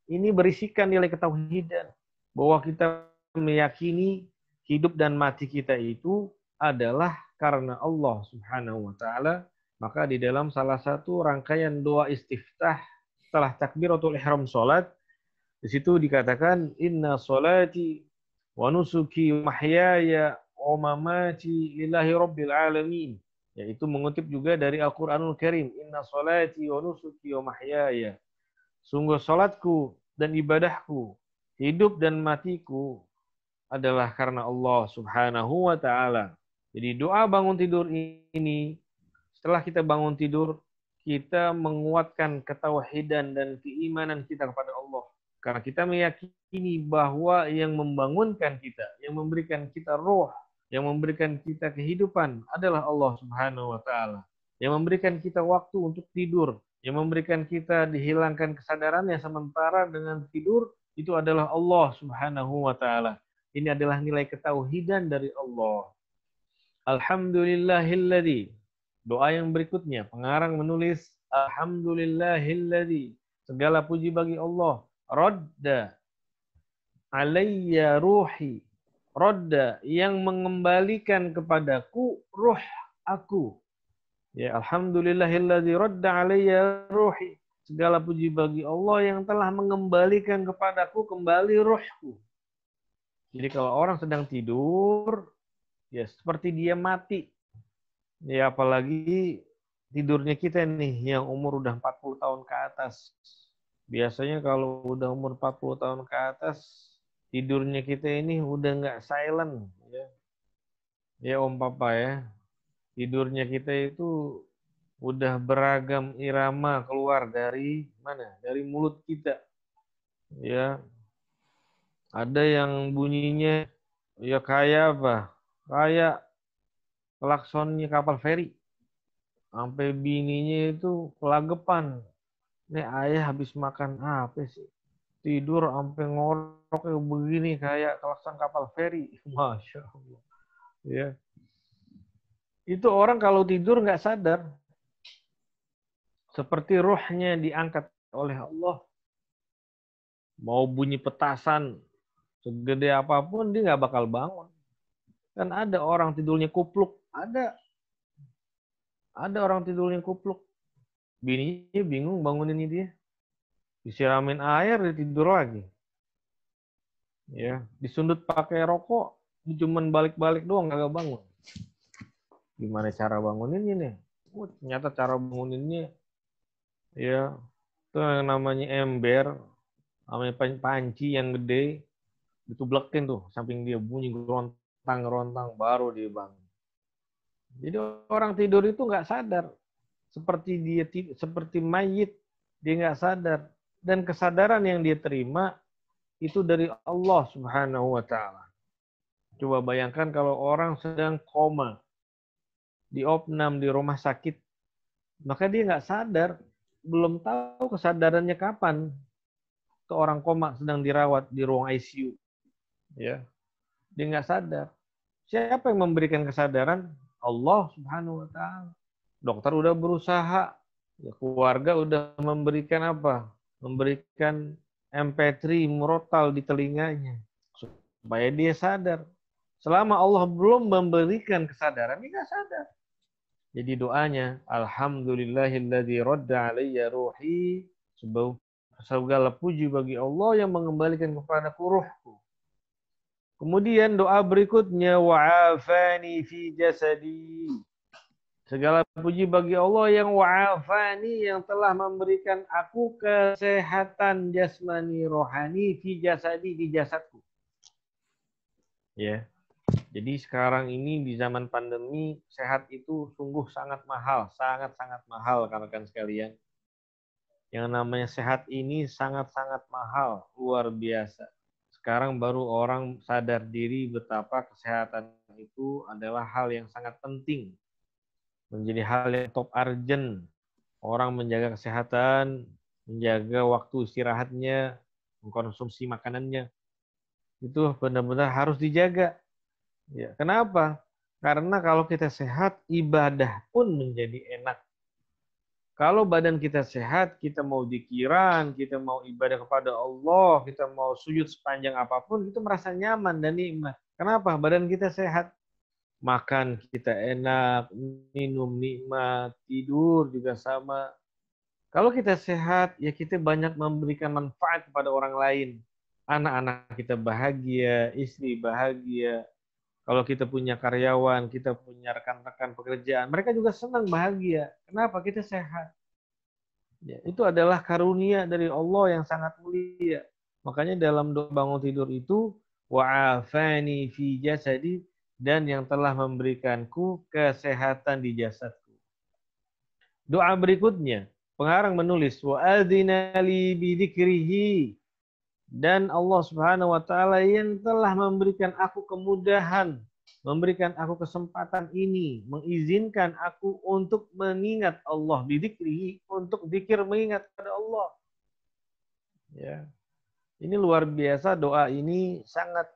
Ini berisikan nilai ketauhidan bahwa kita meyakini hidup dan mati kita itu adalah karena Allah Subhanahu wa taala. Maka di dalam salah satu rangkaian doa istiftah setelah takbiratul ihram salat, di situ dikatakan inna salati wa nusuki wa mahyaya wa mamati lillahi rabbil alamin. Yaitu mengutip juga dari Al-Qur'anul Karim, inna salati wa nusuki wa mahyaya. Sungguh salatku dan ibadahku, hidup dan matiku adalah karena Allah Subhanahu wa taala. Jadi doa bangun tidur ini, setelah kita bangun tidur, kita menguatkan ketauhidan dan keimanan kita kepada Allah. Karena kita meyakini bahwa yang membangunkan kita, yang memberikan kita roh, yang memberikan kita kehidupan adalah Allah Subhanahu wa taala. Yang memberikan kita waktu untuk tidur, yang memberikan kita dihilangkan kesadarannya sementara dengan tidur, itu adalah Allah Subhanahu wa taala. Ini adalah nilai ketauhidan dari Allah. Alhamdulillahilladzi. Doa yang berikutnya, pengarang menulis Alhamdulillahilladzi, segala puji bagi Allah, radda alayya ruhi, radda yang mengembalikan kepadaku ruh aku. Ya, Alhamdulillahilladzi radda alayya ruhi, segala puji bagi Allah yang telah mengembalikan kepadaku kembali ruhku. Jadi kalau orang sedang tidur, ya seperti dia mati. Ya apalagi tidurnya kita nih yang umur udah 40 tahun ke atas. Biasanya kalau udah umur 40 tahun ke atas, tidurnya kita ini udah nggak silent. Ya Om Papa ya. Tidurnya kita itu udah beragam irama keluar dari mana? Dari mulut kita. Ya. Ada yang bunyinya ya kayak apa? Kayak klaksonnya kapal feri. Sampai bininya itu kelagepan. Nih ayah habis makan apa sih? Tidur sampai ngorok kayak begini kayak kelakson kapal feri. Masya Allah. Ya. Itu orang kalau tidur nggak sadar. Seperti rohnya diangkat oleh Allah. Mau bunyi petasan segede apapun dia nggak bakal bangun. Kan ada orang tidurnya kupluk. Ada orang tidurnya kupluk. Bininya bingung bangunin dia. Disiramin air dia tidur lagi. Ya, disundut pakai rokok, cuman balik-balik doang kagak bangun. Gimana cara banguninnya nih? Ternyata cara banguninnya ya itu yang namanya ember, namanya panci yang gede, ditublekin tuh samping dia bunyi gerontang baru dia bangun. Jadi orang tidur itu nggak sadar, seperti mayit, dia nggak sadar, dan kesadaran yang dia terima itu dari Allah Subhanahu wa taala. Coba bayangkan kalau orang sedang koma, diopnam di rumah sakit, maka dia nggak sadar, belum tahu kesadarannya kapan. Ke orang koma sedang dirawat di ruang ICU, ya, dia nggak sadar. Siapa yang memberikan kesadaran? Allah Subhanahu Wa Taala. Dokter udah berusaha, ya, keluarga udah memberikan apa? Memberikan MP3 murotal di telinganya supaya dia sadar. Selama Allah belum memberikan kesadaran, dia nggak sadar. Jadi doanya, Alhamdulillahilladzi radda alayya ruhi. Segala puji bagi Allah yang mengembalikan kepadaku ruhku. Kemudian doa berikutnya, wa'afani fi jasadi. Segala puji bagi Allah yang wa'afani, yang telah memberikan aku kesehatan jasmani rohani fi jasadi, di jasadku. Ya. Jadi sekarang ini di zaman pandemi, sehat itu sungguh sangat mahal, sangat-sangat mahal rekan-rekan sekalian. Yang namanya sehat ini sangat-sangat mahal, luar biasa. Sekarang baru orang sadar diri betapa kesehatan itu adalah hal yang sangat penting. Menjadi hal yang top urgent. Orang menjaga kesehatan, menjaga waktu istirahatnya, mengkonsumsi makanannya. Itu benar-benar harus dijaga. Ya, kenapa? Karena kalau kita sehat, ibadah pun menjadi enak. Kalau badan kita sehat, kita mau dzikiran, kita mau ibadah kepada Allah, kita mau sujud sepanjang apapun, itu merasa nyaman dan nikmat. Kenapa? Badan kita sehat. Makan kita enak, minum nikmat, tidur juga sama. Kalau kita sehat, ya kita banyak memberikan manfaat kepada orang lain. Anak-anak kita bahagia, istri bahagia. Kalau kita punya karyawan, kita punya rekan-rekan pekerjaan, mereka juga senang bahagia. Kenapa? Kita sehat. Ya, itu adalah karunia dari Allah yang sangat mulia. Makanya dalam doa bangun tidur itu, wa'afani fi jasadi, dan yang telah memberikanku kesehatan di jasadku. Doa berikutnya, pengarang menulis, wa'adzina li bidzikrihi, dan Allah Subhanahu wa taala yang telah memberikan aku kemudahan, memberikan aku kesempatan ini, mengizinkan aku untuk mengingat Allah, bidzikrihi, untuk zikir mengingat pada Allah. Ya. Ini luar biasa, doa ini sangat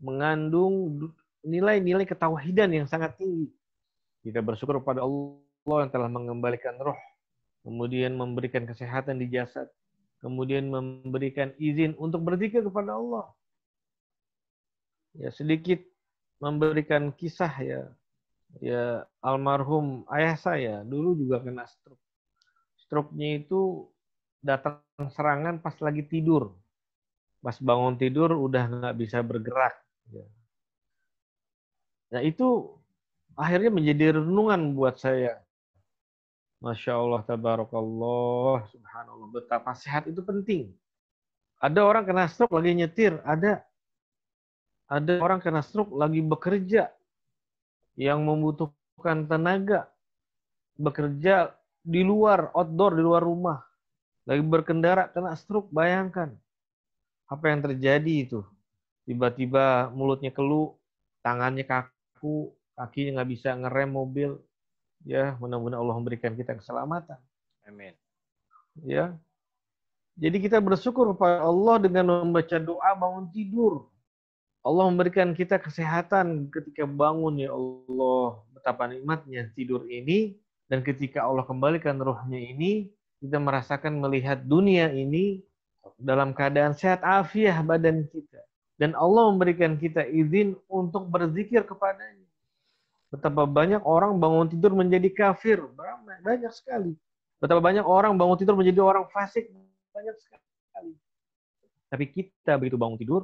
mengandung nilai-nilai ketauhidan yang sangat tinggi. Kita bersyukur kepada Allah yang telah mengembalikan roh, kemudian memberikan kesehatan di jasad, kemudian memberikan izin untuk berzikir kepada Allah. Ya, sedikit memberikan kisah ya. Ya, almarhum ayah saya dulu juga kena stroke. Stroke-nya itu datang serangan pas lagi tidur. Pas bangun tidur udah nggak bisa bergerak. Ya. Nah itu akhirnya menjadi renungan buat saya. Masya Allah, tabarakallah, subhanallah, betapa sehat itu penting. Ada orang kena stroke lagi nyetir, ada orang kena stroke lagi bekerja yang membutuhkan tenaga, bekerja di luar, outdoor, di luar rumah, lagi berkendara kena stroke, bayangkan apa yang terjadi itu. Tiba-tiba mulutnya keluh, tangannya kaku, kakinya nggak bisa ngerem mobil. Ya, mudah-mudahan Allah memberikan kita keselamatan. Amin. Ya. Jadi kita bersyukur kepada Allah dengan membaca doa bangun tidur. Allah memberikan kita kesehatan ketika bangun, ya Allah. Betapa nikmatnya tidur ini. Dan ketika Allah kembalikan ruhnya ini, kita merasakan melihat dunia ini dalam keadaan sehat afiah badan kita. Dan Allah memberikan kita izin untuk berzikir kepadanya. Betapa banyak orang bangun tidur menjadi kafir. Banyak sekali. Betapa banyak orang bangun tidur menjadi orang fasik. Banyak sekali. Tapi kita begitu bangun tidur,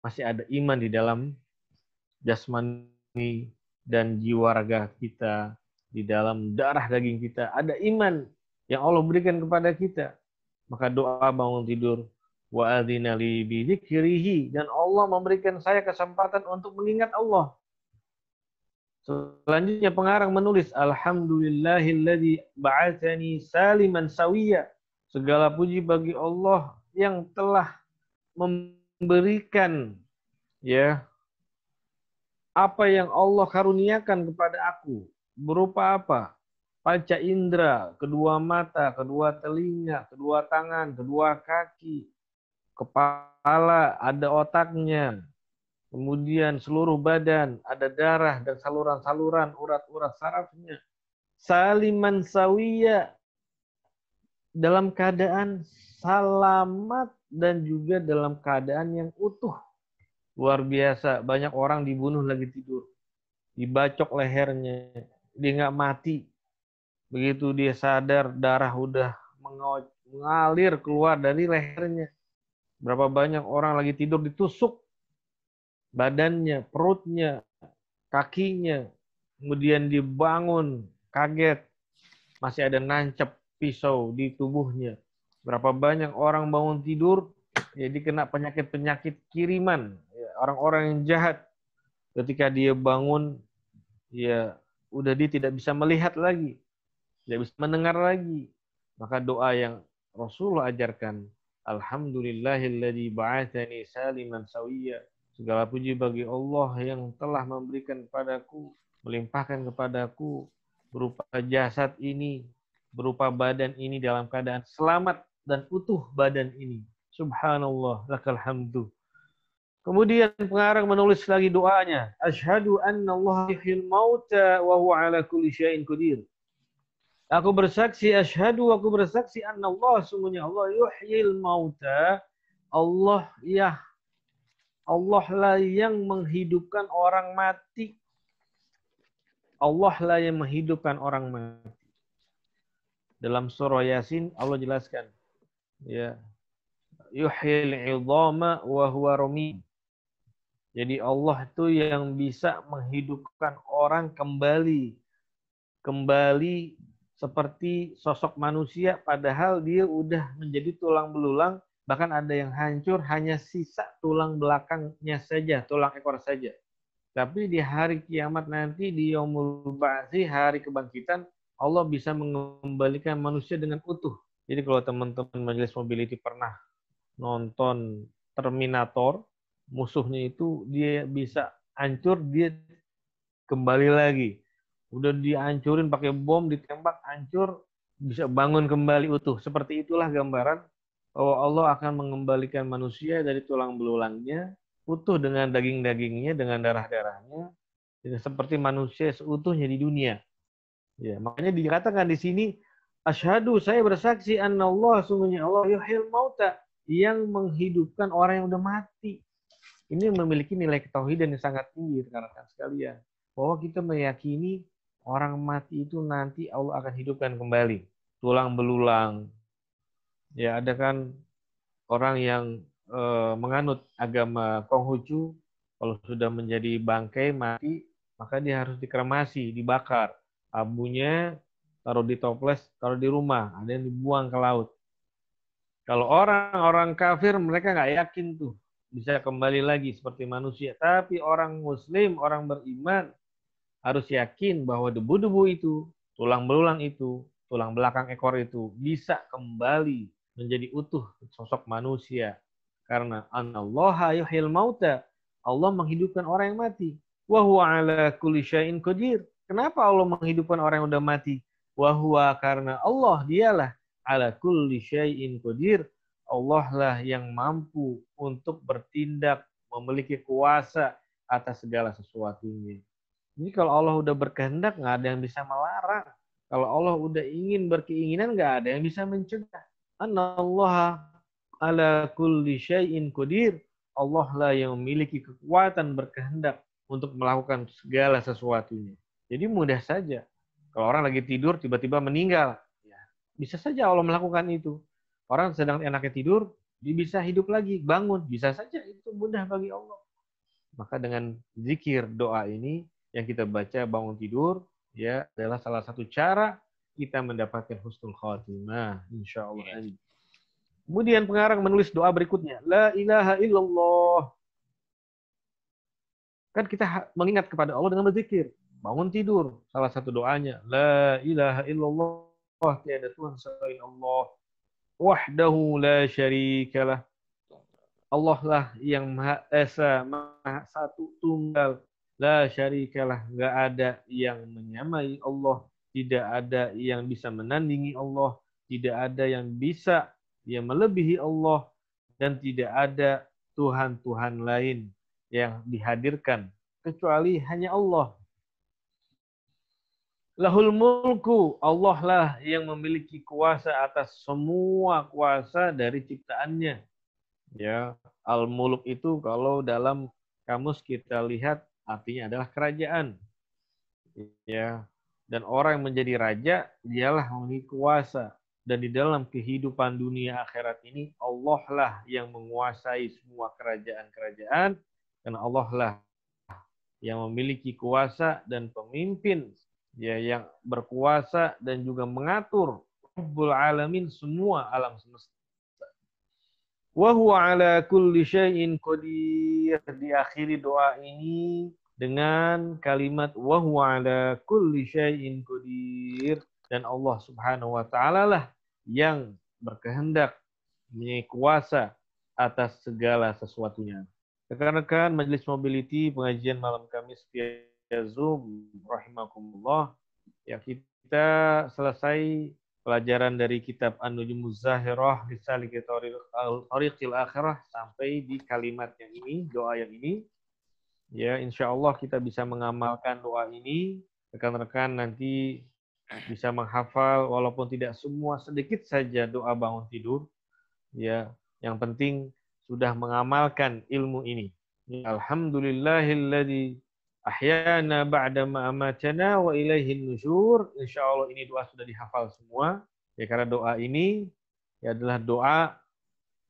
masih ada iman di dalam jasmani dan jiwa raga kita, di dalam darah daging kita. Ada iman yang Allah berikan kepada kita. Maka doa bangun tidur, wa adzina li bi dzikrihi, dan Allah memberikan saya kesempatan untuk mengingat Allah. Selanjutnya pengarang menulis, alhamdulillahilladzi ba'atsani saliman sawiya. Segala puji bagi Allah yang telah memberikan ya apa yang Allah karuniakan kepada aku. Berupa apa? Panca indera, kedua mata, kedua telinga, kedua tangan, kedua kaki, kepala, ada otaknya. Kemudian seluruh badan, ada darah dan saluran-saluran, urat-urat sarafnya. Saliman sawiya, dalam keadaan selamat dan juga dalam keadaan yang utuh. Luar biasa, banyak orang dibunuh lagi tidur. Dibacok lehernya, dia nggak mati. Begitu dia sadar, darah udah mengalir keluar dari lehernya. Berapa banyak orang lagi tidur ditusuk badannya, perutnya, kakinya, kemudian dibangun, kaget, masih ada nancep pisau di tubuhnya. Berapa banyak orang bangun tidur, ya dikena penyakit-penyakit kiriman, ya, orang-orang yang jahat. Ketika dia bangun, ya udah dia tidak bisa melihat lagi, tidak bisa mendengar lagi. Maka doa yang Rasulullah ajarkan, alhamdulillahilladzi ba'atsani saliman sawiyya. Segala puji bagi Allah yang telah memberikan kepadaku, melimpahkan kepadaku berupa jasad ini, berupa badan ini dalam keadaan selamat dan utuh badan ini. Subhanallah, lakal hamdu. Kemudian pengarang menulis lagi doanya, asyhadu anna Allah yuhyil mauta wa huwa ala kulli syai'in qadir. Aku bersaksi, aku bersaksi anna Allah, sungguhnya Allah yuhyil mauta, Allah lah yang menghidupkan orang mati. Allah lah yang menghidupkan orang mati. Dalam surah Yasin Allah jelaskan, ya, yuhyil 'idhama wa huwa ramim. Jadi Allah itu yang bisa menghidupkan orang kembali seperti sosok manusia, padahal dia udah menjadi tulang belulang. Bahkan ada yang hancur, hanya sisa tulang belakangnya saja, tulang ekor saja. Tapi di hari kiamat nanti, di Yaumul Ba'tsi, hari kebangkitan, Allah bisa mengembalikan manusia dengan utuh. Jadi kalau teman-teman Majelis Mobility pernah nonton Terminator, musuhnya itu dia bisa hancur, dia kembali lagi. Udah dihancurin pakai bom, ditembak, hancur, bisa bangun kembali utuh. Seperti itulah gambaran bahwa Allah akan mengembalikan manusia dari tulang belulangnya, utuh dengan daging-dagingnya, dengan darah-darahnya, seperti manusia seutuhnya di dunia. Ya, makanya dikatakan di sini, asyhadu, saya bersaksi, anna Allah, sungguhnya Allah yuhyil mauta, yang menghidupkan orang yang udah mati. Ini memiliki nilai ketauhidan yang sangat tinggi, rekan-rekan sekalian. Bahwa kita meyakini orang mati itu nanti Allah akan hidupkan kembali. Tulang belulang. Ya, ada kan orang yang menganut agama Konghucu, kalau sudah menjadi bangkai mati, maka dia harus dikremasi, dibakar. Abunya taruh di toples, taruh di rumah, ada yang dibuang ke laut. Kalau orang-orang kafir, mereka nggak yakin tuh bisa kembali lagi seperti manusia. Tapi orang Muslim, orang beriman, harus yakin bahwa debu-debu itu, tulang belulang itu, tulang belakang ekor itu bisa kembali menjadi utuh sosok manusia. Karena Anallaha yuhyil mauta, Allah menghidupkan orang yang mati. Wa huwa ala kulli syai'in qadir, Kenapa Allah menghidupkan orang yang udah mati? Wahwa karena Allah dialah ala kulli syai'in qadir. Allah lah yang mampu untuk bertindak, memiliki kuasa atas segala sesuatunya. Jadi kalau Allah udah berkehendak, nggak ada yang bisa melarang. Kalau Allah udah ingin berkeinginan, nggak ada yang bisa mencegah. Anallaha ala kulli syai'in qadir. Allah lah yang memiliki kekuatan berkehendak untuk melakukan segala sesuatunya. Jadi mudah saja. Kalau orang lagi tidur tiba-tiba meninggal, ya, bisa saja Allah melakukan itu. Orang sedang enaknya tidur, dia bisa hidup lagi, bangun, bisa saja itu mudah bagi Allah. Maka dengan zikir doa ini yang kita baca bangun tidur, ya adalah salah satu cara kita mendapatkan husnul khatimah, insyaallah. Kemudian pengarang menulis doa berikutnya, la ilaha illallah. Kan kita mengingat kepada Allah dengan berzikir. Bangun tidur, salah satu doanya, la ilaha illallah, tiada Tuhan selain Allah. Wahdahu la syarikalah. Allah lah yang Maha Esa, Maha Satu Tunggal. La syarikalah, enggak ada yang menyamai Allah, tidak ada yang bisa menandingi Allah, tidak ada yang bisa yang melebihi Allah, dan tidak ada Tuhan-Tuhan lain yang dihadirkan kecuali hanya Allah. Lahul mulku, Allah lah yang memiliki kuasa atas semua kuasa dari ciptaannya. Ya, al-muluk itu kalau dalam kamus kita lihat artinya adalah kerajaan. Ya, dan orang yang menjadi raja dialah memiliki kuasa. Dan di dalam kehidupan dunia akhirat ini Allah lah yang menguasai semua kerajaan-kerajaan, karena Allah lah yang memiliki kuasa dan pemimpin, ya, yang berkuasa dan juga mengatur Rabbul Alamin, semua alam semesta. Wa huwa ala kulli syai'in qadir. Diakhiri doa ini dengan kalimat wa huwa ala kulli syai'in qadir, dan Allah Subhanahu wa taala lah yang berkehendak, mempunyai kuasa atas segala sesuatunya. Rekan-rekan Majelis Mobility pengajian malam Kamis via Zoom rahimakumullah, ya, kita selesai pelajaran dari kitab An-Nujumuz Zahirah li Saliki Thariqil Akhirah sampai di kalimat yang ini, doa yang ini. Ya, insyaallah kita bisa mengamalkan doa ini. Rekan-rekan nanti bisa menghafal walaupun tidak semua, sedikit saja doa bangun tidur. Ya, yang penting sudah mengamalkan ilmu ini. Alhamdulillahilladzi ahyana ba'da ma amatana wa ilaihin nusyur. Insyaallah ini doa sudah dihafal semua. Ya, karena doa ini ya adalah doa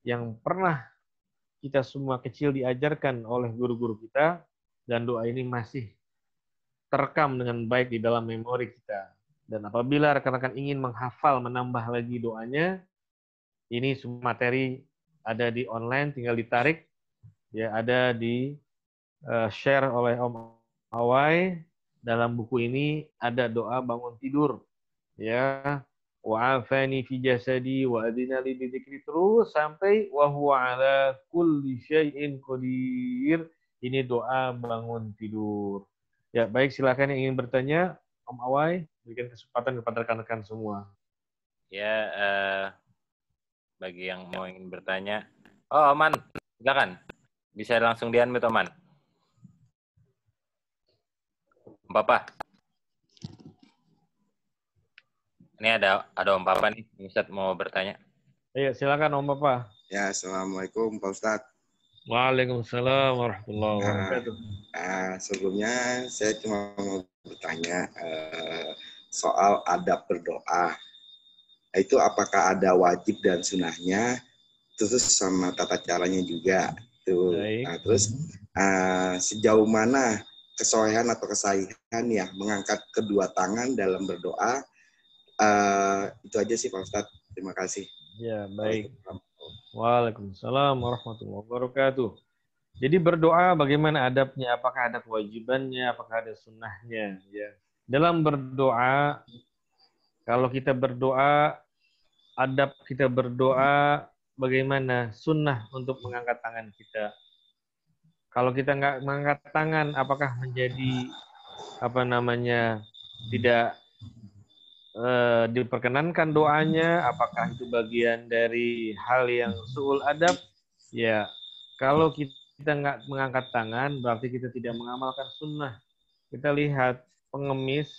yang pernah kita semua kecil diajarkan oleh guru-guru kita, dan doa ini masih terekam dengan baik di dalam memori kita. Dan apabila rekan-rekan ingin menghafal, menambah lagi doanya, ini semua materi ada di online, tinggal ditarik. Ya, ada di share oleh Om Awai. Dalam buku ini ada doa bangun tidur. Ya, wa'afani fi jasadi wa adina li bidzikri, terus sampai wa huwa ala kulli syai'in qadir. Ini doa bangun tidur. Ya, baik, silakan yang ingin bertanya, Om Awai, berikan kesempatan kepada rekan-rekan semua. Ya, bagi yang mau ingin bertanya. Oh, Oman, silakan. Bisa langsung di-unmute, Oman. Papa. Ini ada Om Papa nih, Ustaz mau bertanya. Iya, silakan Om Papa. Ya, assalamualaikum Pak Ustadz. Waalaikumsalam warahmatullahi wabarakatuh. Sebelumnya saya cuma mau bertanya soal adab berdoa. Itu apakah ada wajib dan sunahnya, terus sama tata caranya juga. Nah, terus sejauh mana kesolehan atau kesahihan ya mengangkat kedua tangan dalam berdoa. Itu aja sih Pak Ustadz. Terima kasih. Ya, baik. Waalaikumsalam warahmatullahi wabarakatuh. Jadi berdoa bagaimana adabnya? Apakah ada kewajibannya? Apakah ada sunnahnya? Ya. Dalam berdoa, kalau kita berdoa, adab kita berdoa bagaimana? Sunnah untuk mengangkat tangan kita. Kalau kita nggak mengangkat tangan, apakah menjadi tidak diperkenankan doanya, apakah itu bagian dari hal yang su'ul adab? Ya, kalau kita nggak mengangkat tangan, berarti kita tidak mengamalkan sunnah. Kita lihat pengemis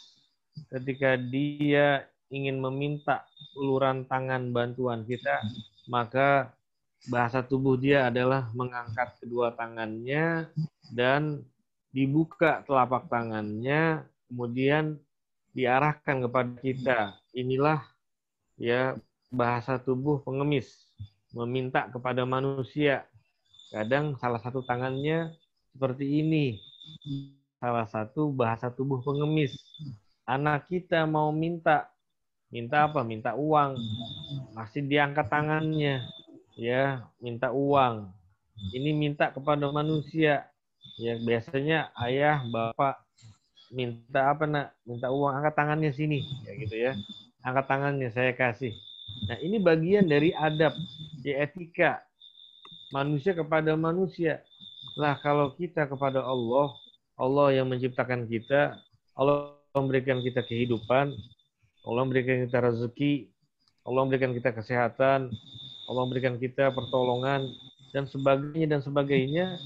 ketika dia ingin meminta uluran tangan bantuan kita, maka bahasa tubuh dia adalah mengangkat kedua tangannya dan dibuka telapak tangannya, kemudian diarahkan kepada kita. Inilah ya bahasa tubuh pengemis, meminta kepada manusia. Kadang salah satu tangannya seperti ini. Salah satu bahasa tubuh pengemis. Anak kita mau minta apa? Minta uang. Masih diangkat tangannya. Ya, minta uang. Ini minta kepada manusia. Ya, biasanya ayah, bapak minta apa nak? Minta uang, angkat tangannya sini, ya gitu ya. Angkat tangannya saya kasih. Nah, ini bagian dari adab, ya etika manusia kepada manusia. Lah kalau kita kepada Allah, Allah yang menciptakan kita, Allah memberikan kita kehidupan, Allah memberikan kita rezeki, Allah memberikan kita kesehatan, Allah memberikan kita pertolongan dan sebagainya,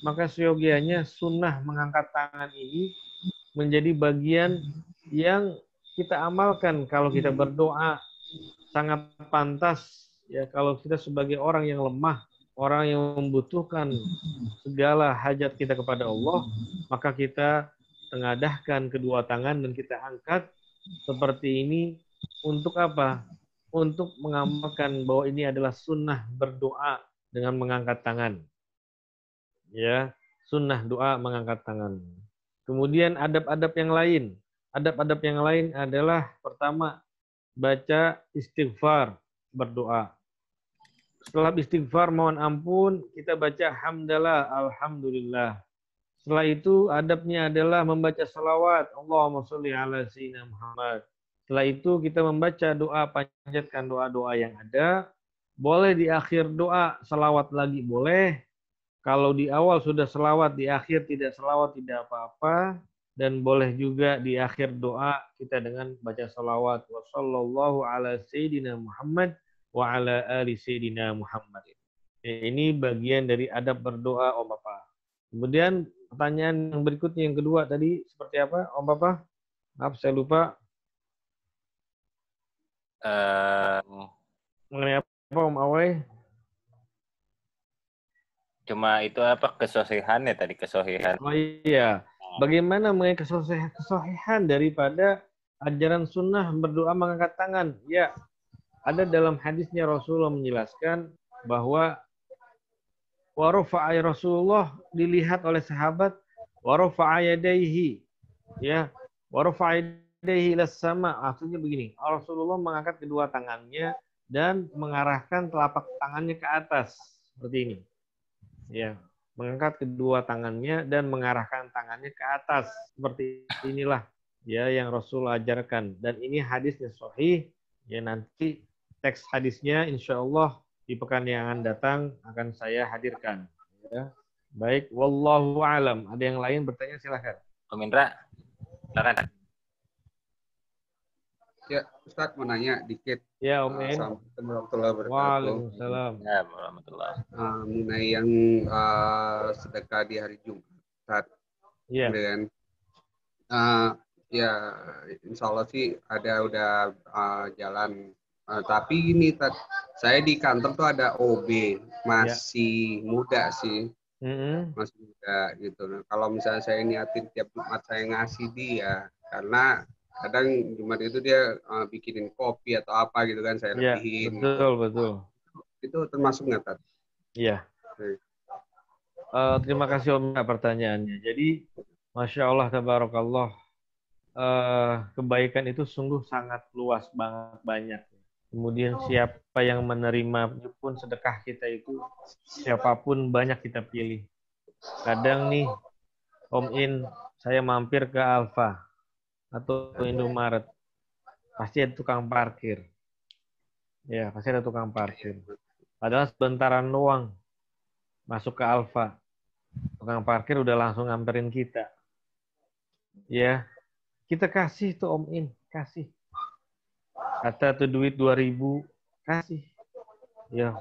maka seyogianya sunnah mengangkat tangan ini menjadi bagian yang kita amalkan kalau kita berdoa. Sangat pantas ya kalau kita sebagai orang yang lemah, orang yang membutuhkan segala hajat kita kepada Allah, maka kita tengadahkan kedua tangan dan kita angkat seperti ini untuk apa? Untuk mengamalkan bahwa ini adalah sunnah berdoa dengan mengangkat tangan. Ya, sunnah doa mengangkat tangan. Kemudian adab-adab yang lain. Adab-adab yang lain adalah pertama, baca istighfar, berdoa. Setelah istighfar mohon ampun, kita baca hamdalah, alhamdulillah. Setelah itu adabnya adalah membaca salawat, Allahumma sholli ala sayyidina Muhammad. Setelah itu kita membaca doa, panjatkan doa-doa yang ada. Boleh di akhir doa salawat lagi, boleh. Kalau di awal sudah selawat, di akhir tidak selawat, tidak apa-apa. Dan boleh juga di akhir doa kita dengan baca salawat. Wa sallallahu ala sayyidina Muhammad wa ala ali sayyidina Muhammad. Ini bagian dari adab berdoa, Om Bapak. Kemudian pertanyaan yang berikutnya, yang kedua tadi, seperti apa, Om Bapak? Maaf, saya lupa. Mengenai apa, Om Awai? Cuma itu apa kesohihan ya tadi, kesohihan. Oh iya, bagaimana mengenai kesohihan daripada ajaran sunnah berdoa mengangkat tangan? Ya, ada dalam hadisnya Rasulullah menjelaskan bahwa warofa'a Rasulullah dilihat oleh sahabat warofa'a yadaihi, ya, warofa'a yadaihi ilas sama. Artinya begini, Rasulullah mengangkat kedua tangannya dan mengarahkan telapak tangannya ke atas seperti ini. Ya, mengangkat kedua tangannya dan mengarahkan tangannya ke atas seperti inilah ya yang Rasul ajarkan, dan ini hadisnya sahih. Ya, nanti teks hadisnya insya Allah di pekan yang akan datang akan saya hadirkan ya. Baik, wallahu alam. Ada yang lain bertanya, silahkan. Om Indra, silakan. Ya, Ustaz mau nanya dikit. Ya, Om En. Assalamualaikum warahmatullahi wabarakatuh. Waalaikumsalam. Ya, warahmatullah. Mengenai yang sedekah di hari Jumat, Ustaz. Iya. Dan ya, insya Allah sih udah jalan. Tapi ini saya di kantor tuh ada OB, masih muda sih. Masih muda gitu. Nah, kalau misalnya saya niatin tiap Jumat saya ngasih dia, karena kadang Jumat itu dia bikinin kopi atau apa gitu kan, saya lebihin. Betul. Itu termasuk nggak, Tat? Iya. Terima kasih Om pertanyaannya. Jadi, Masya Allah, tabarakallah, kebaikan itu sungguh sangat luas banget, banyak. Kemudian siapa yang menerima pun sedekah kita itu, siapapun banyak kita pilih. Kadang nih, Om In, saya mampir ke Alfa atau Indomaret, pasti ada tukang parkir. Ya, pasti ada tukang parkir. Padahal sebentaran doang masuk ke Alfa, tukang parkir udah langsung ngamperin kita. Ya, kita kasih tuh Om In, kasih. Kata tuh duit 2.000, kasih. Ya,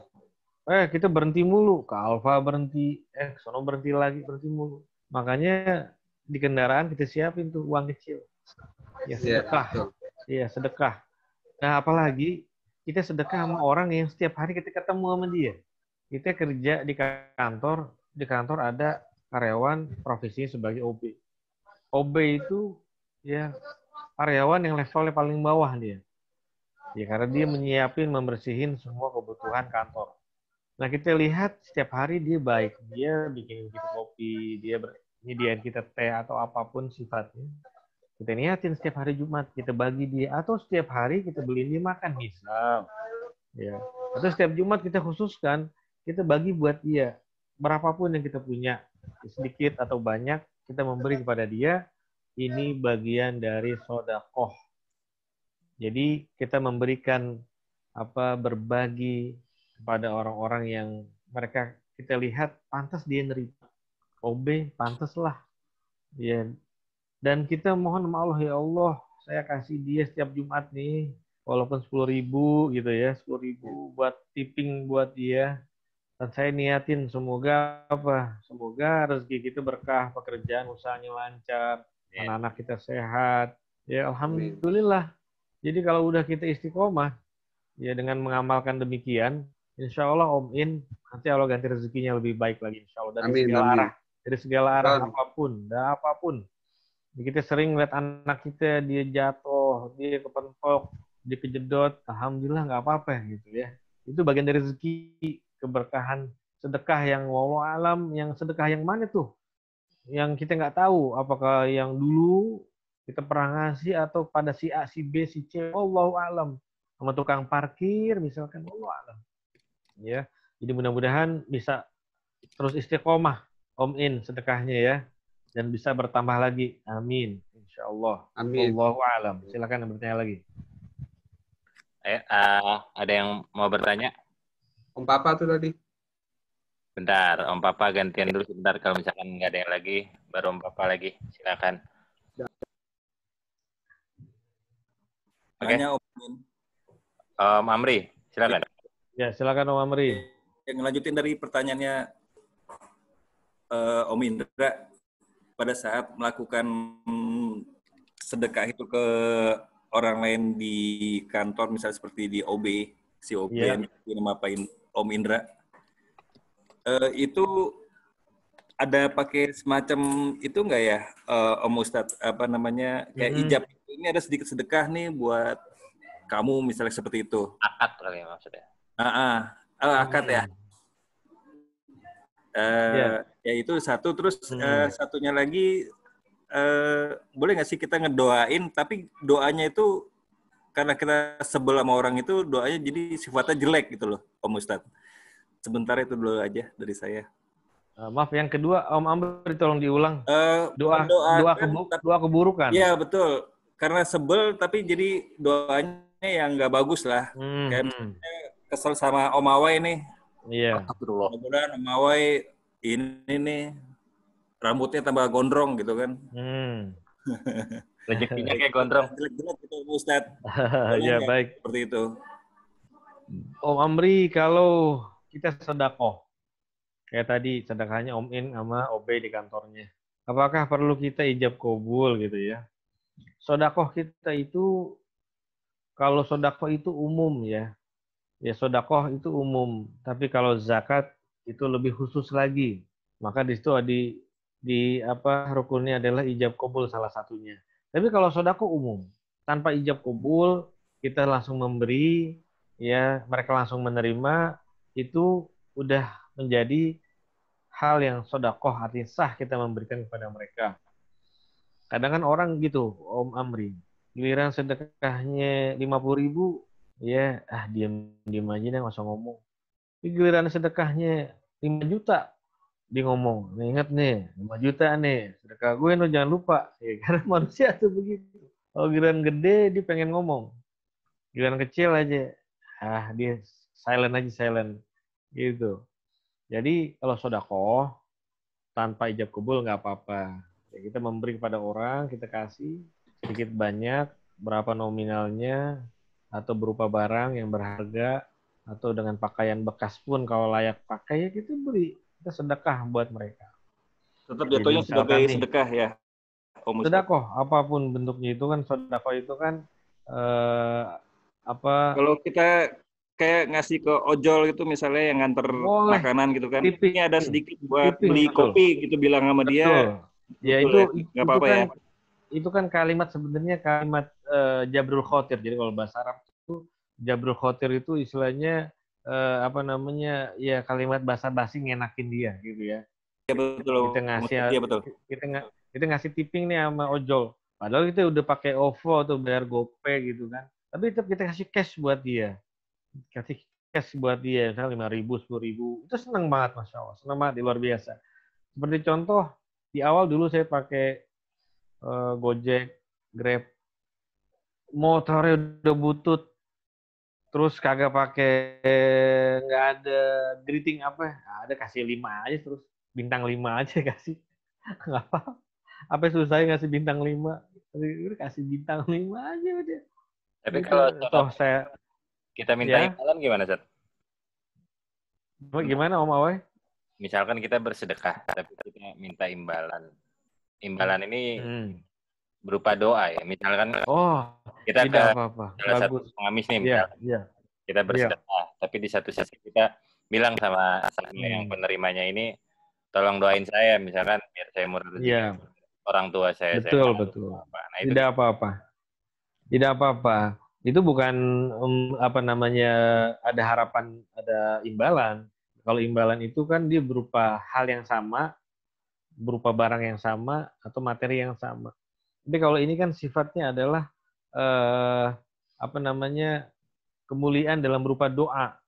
kita berhenti mulu, ke Alfa berhenti, sono berhenti lagi, berhenti mulu. Makanya di kendaraan kita siapin tuh uang kecil. Ya sedekah. Iya, sedekah. Nah, apalagi kita sedekah sama orang yang setiap hari kita ketemu sama dia. Kita kerja di kantor ada karyawan profesinya sebagai OB. OB itu ya karyawan yang levelnya paling bawah dia. Ya karena dia menyiapin, membersihin semua kebutuhan kantor. Nah, kita lihat setiap hari dia baik. Dia bikin kita kopi, dia nyediain kita teh atau apapun sifatnya. Kita niatin setiap hari Jumat, kita bagi dia. Atau setiap hari kita beliin dia makan, misal. Ya. Atau setiap Jumat kita khususkan, kita bagi buat dia. Berapapun yang kita punya, sedikit atau banyak, kita memberi kepada dia. Ini bagian dari sodakoh. Jadi kita memberikan berbagi kepada orang-orang yang mereka kita lihat pantas dia nerima. OB pantas lah. Ya. Dan kita mohon sama Allah, ya Allah, saya kasih dia setiap Jumat nih, walaupun 10.000 gitu ya, 10.000 buat tipping buat dia. Dan saya niatin semoga Semoga rezeki kita berkah, pekerjaan usahanya lancar, anak-anak kita sehat. Ya alhamdulillah. Jadi kalau udah kita istiqomah, ya dengan mengamalkan demikian, insya Allah Om In, nanti Allah ganti rezekinya lebih baik lagi, insya Allah. Dari segala arah, apapun. Kita sering lihat anak kita, dia jatuh, dia kepentok, dia kejedot, alhamdulillah nggak apa-apa gitu ya. Itu bagian dari rezeki, keberkahan, sedekah yang wallahu alam, yang sedekah yang mana tuh? Yang kita nggak tahu, apakah yang dulu kita pernah ngasih atau pada si A, si B, si C, wallahu alam. Sama tukang parkir misalkan, wallahu alam. Ya, jadi mudah-mudahan bisa terus istiqomah Om In sedekahnya ya, dan bisa bertambah lagi. Amin. Insya Allah. Amin. Wallahu alam. Silakan yang bertanya lagi. Ada yang mau bertanya? Om Papa tuh tadi. Bentar, Om Papa gantian dulu sebentar. Kalau misalkan nggak ada yang lagi, baru Om Papa lagi. Silakan. Oke. Om Amri, silakan. Ya, silakan Om Amri. Yang ngelanjutin dari pertanyaannya Om Indra, pada saat melakukan sedekah itu ke orang lain di kantor, misalnya seperti di OB, si OB yang namapain Om Indra, itu ada pakai semacam itu enggak ya, Om Ustadz, kayak ijab, ini ada sedikit sedekah nih buat kamu, misalnya seperti itu. Akad kali ya maksudnya. Akad ya. Ya itu satu, terus satunya lagi, boleh nggak sih kita ngedoain, tapi doanya itu karena kita sebel sama orang itu, doanya jadi sifatnya jelek gitu loh, Om Ustadz. Sebentar, itu dulu aja dari saya. Maaf, yang kedua Om Amri tolong diulang. Doa keburukan. Iya betul, karena sebel tapi jadi doanya yang nggak bagus lah. Kayak kesel sama Om Awai nih. Iya. Mudah-mudahan Om Awai ini nih rambutnya tambah gondrong gitu kan. Rezekinya kayak gondrong. Jelek-jelek gitu Ustadz. Ya baik. Seperti itu. Om Amri, kalau kita sedekah, kayak tadi sedekahnya Om In sama OB di kantornya, apakah perlu kita ijab kabul gitu ya? Sedekah kita itu, kalau sedekah itu umum ya. Ya sedekah itu umum, tapi kalau zakat itu lebih khusus lagi. Maka di situ rukunnya adalah ijab kabul salah satunya. Tapi kalau sedekah umum, tanpa ijab kabul, kita langsung memberi, ya mereka langsung menerima, itu udah menjadi hal yang sedekah, artinya sah kita memberikan kepada mereka. Kadang kan orang gitu, Om Amri, giliran sedekahnya 50.000, ya diam aja deh, nggak usah ngomong. Giliran sedekahnya 5 juta, dia ngomong, ingat nih 5 juta nih sedekah gue, no jangan lupa. Ya, karena manusia tuh begitu. Kalau giliran gede dia pengen ngomong, giliran kecil aja dia silent gitu. Jadi kalau sedekah tanpa ijab kabul nggak apa-apa. Ya, kita memberi kepada orang, kita kasih sedikit banyak, berapa nominalnya, atau berupa barang yang berharga, atau dengan pakaian bekas pun kalau layak pakai ya kita beri, kita sedekah buat mereka. Tetap Jadi jatuhnya sebagai misalkan nih, sedekah ya, Om Ustadz. sedekah apapun bentuknya itu kan, sedekah itu kan Kalau kita kayak ngasih ke ojol itu misalnya yang nganter boleh makanan gitu kan, tipping, ini ada sedikit buat tipping, beli betul. kopi gitu, bilang sama Betul. dia. Ya betul itu nggak apa-apa kan ya. itu kan kalimat sebenarnya kalimat jabrul khotir. Jadi kalau bahasa Arab itu jabrul khotir itu istilahnya ya kalimat basa-basi ngenakin dia gitu ya. Ya betul. Kita ngasih Ya, betul. kita ngasih tipping nih sama ojol. Padahal kita udah pakai OVO atau bayar GoPay gitu kan. Tapi tetap kita kasih cash buat dia. Kasih cash buat dia, misalnya 5.000, 10.000. Itu senang banget, Masya Allah. Senang banget, luar biasa. Seperti contoh, di awal dulu saya pakai Gojek, Grab. Motornya udah butut. Terus kagak pakai, nggak ada greeting apa. Ada kasih 5 aja terus. Bintang 5 aja kasih. Nggak apa. Apa susahnya ngasih bintang 5. Kasih bintang 5 aja udah. Tapi gitu. kalau kita minta ya. imbalan gimana, Zat? Gimana Om Awai? Misalkan kita bersedekah, tapi kita minta imbalan. Imbalan ini berupa doa ya. Misalkan kita tidak apa-apa. salah satu pengamis nih, misalkan. Kita bersedekah, tapi di satu sisi kita bilang sama yang penerimanya ini, tolong doain saya, misalkan biar saya murah rezeki orang tua saya. Betul. Nah, itu tidak apa-apa. Tidak apa-apa. Itu bukan ada harapan, ada imbalan. Kalau imbalan itu kan dia berupa hal yang sama, berupa barang yang sama, atau materi yang sama. Tapi kalau ini kan sifatnya adalah kemuliaan dalam berupa doa.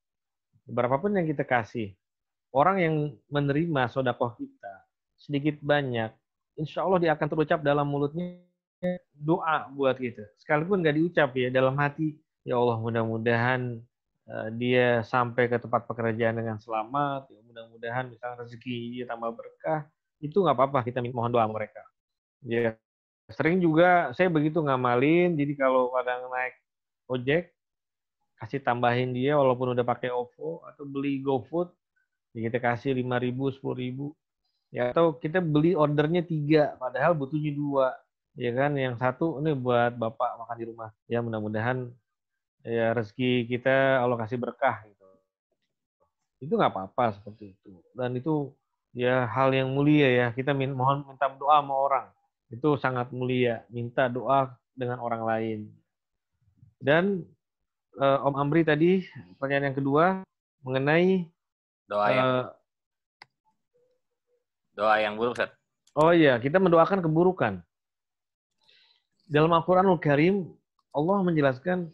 Berapapun yang kita kasih, orang yang menerima sedekah kita sedikit banyak, insya Allah dia akan terucap dalam mulutnya doa buat kita. Sekalipun nggak diucap ya, dalam hati, ya Allah mudah-mudahan dia sampai ke tempat pekerjaan dengan selamat, ya mudah-mudahan misalnya rezeki dia tambah berkah, itu nggak apa-apa, kita mohon doa mereka. Ya, sering juga saya begitu ngamalin, jadi kalau kadang naik ojek, kasih tambahin dia walaupun udah pakai OVO, atau beli GoFood, ya kita kasih 5.000, 10.000. Ya, atau kita beli ordernya 3, padahal butuhnya 2. Ya kan, yang satu ini buat Bapak makan di rumah. Ya mudah-mudahan ya rezeki kita Allah kasih berkah gitu. Itu nggak apa-apa seperti itu. Dan itu ya hal yang mulia ya. Kita mohon minta doa sama orang. Itu sangat mulia, minta doa dengan orang lain. Dan Om Amri tadi pertanyaan yang kedua mengenai doa yang buruk, Ustaz. Oh iya, kita mendoakan keburukan. Dalam Al-Qur'anul Karim Allah menjelaskan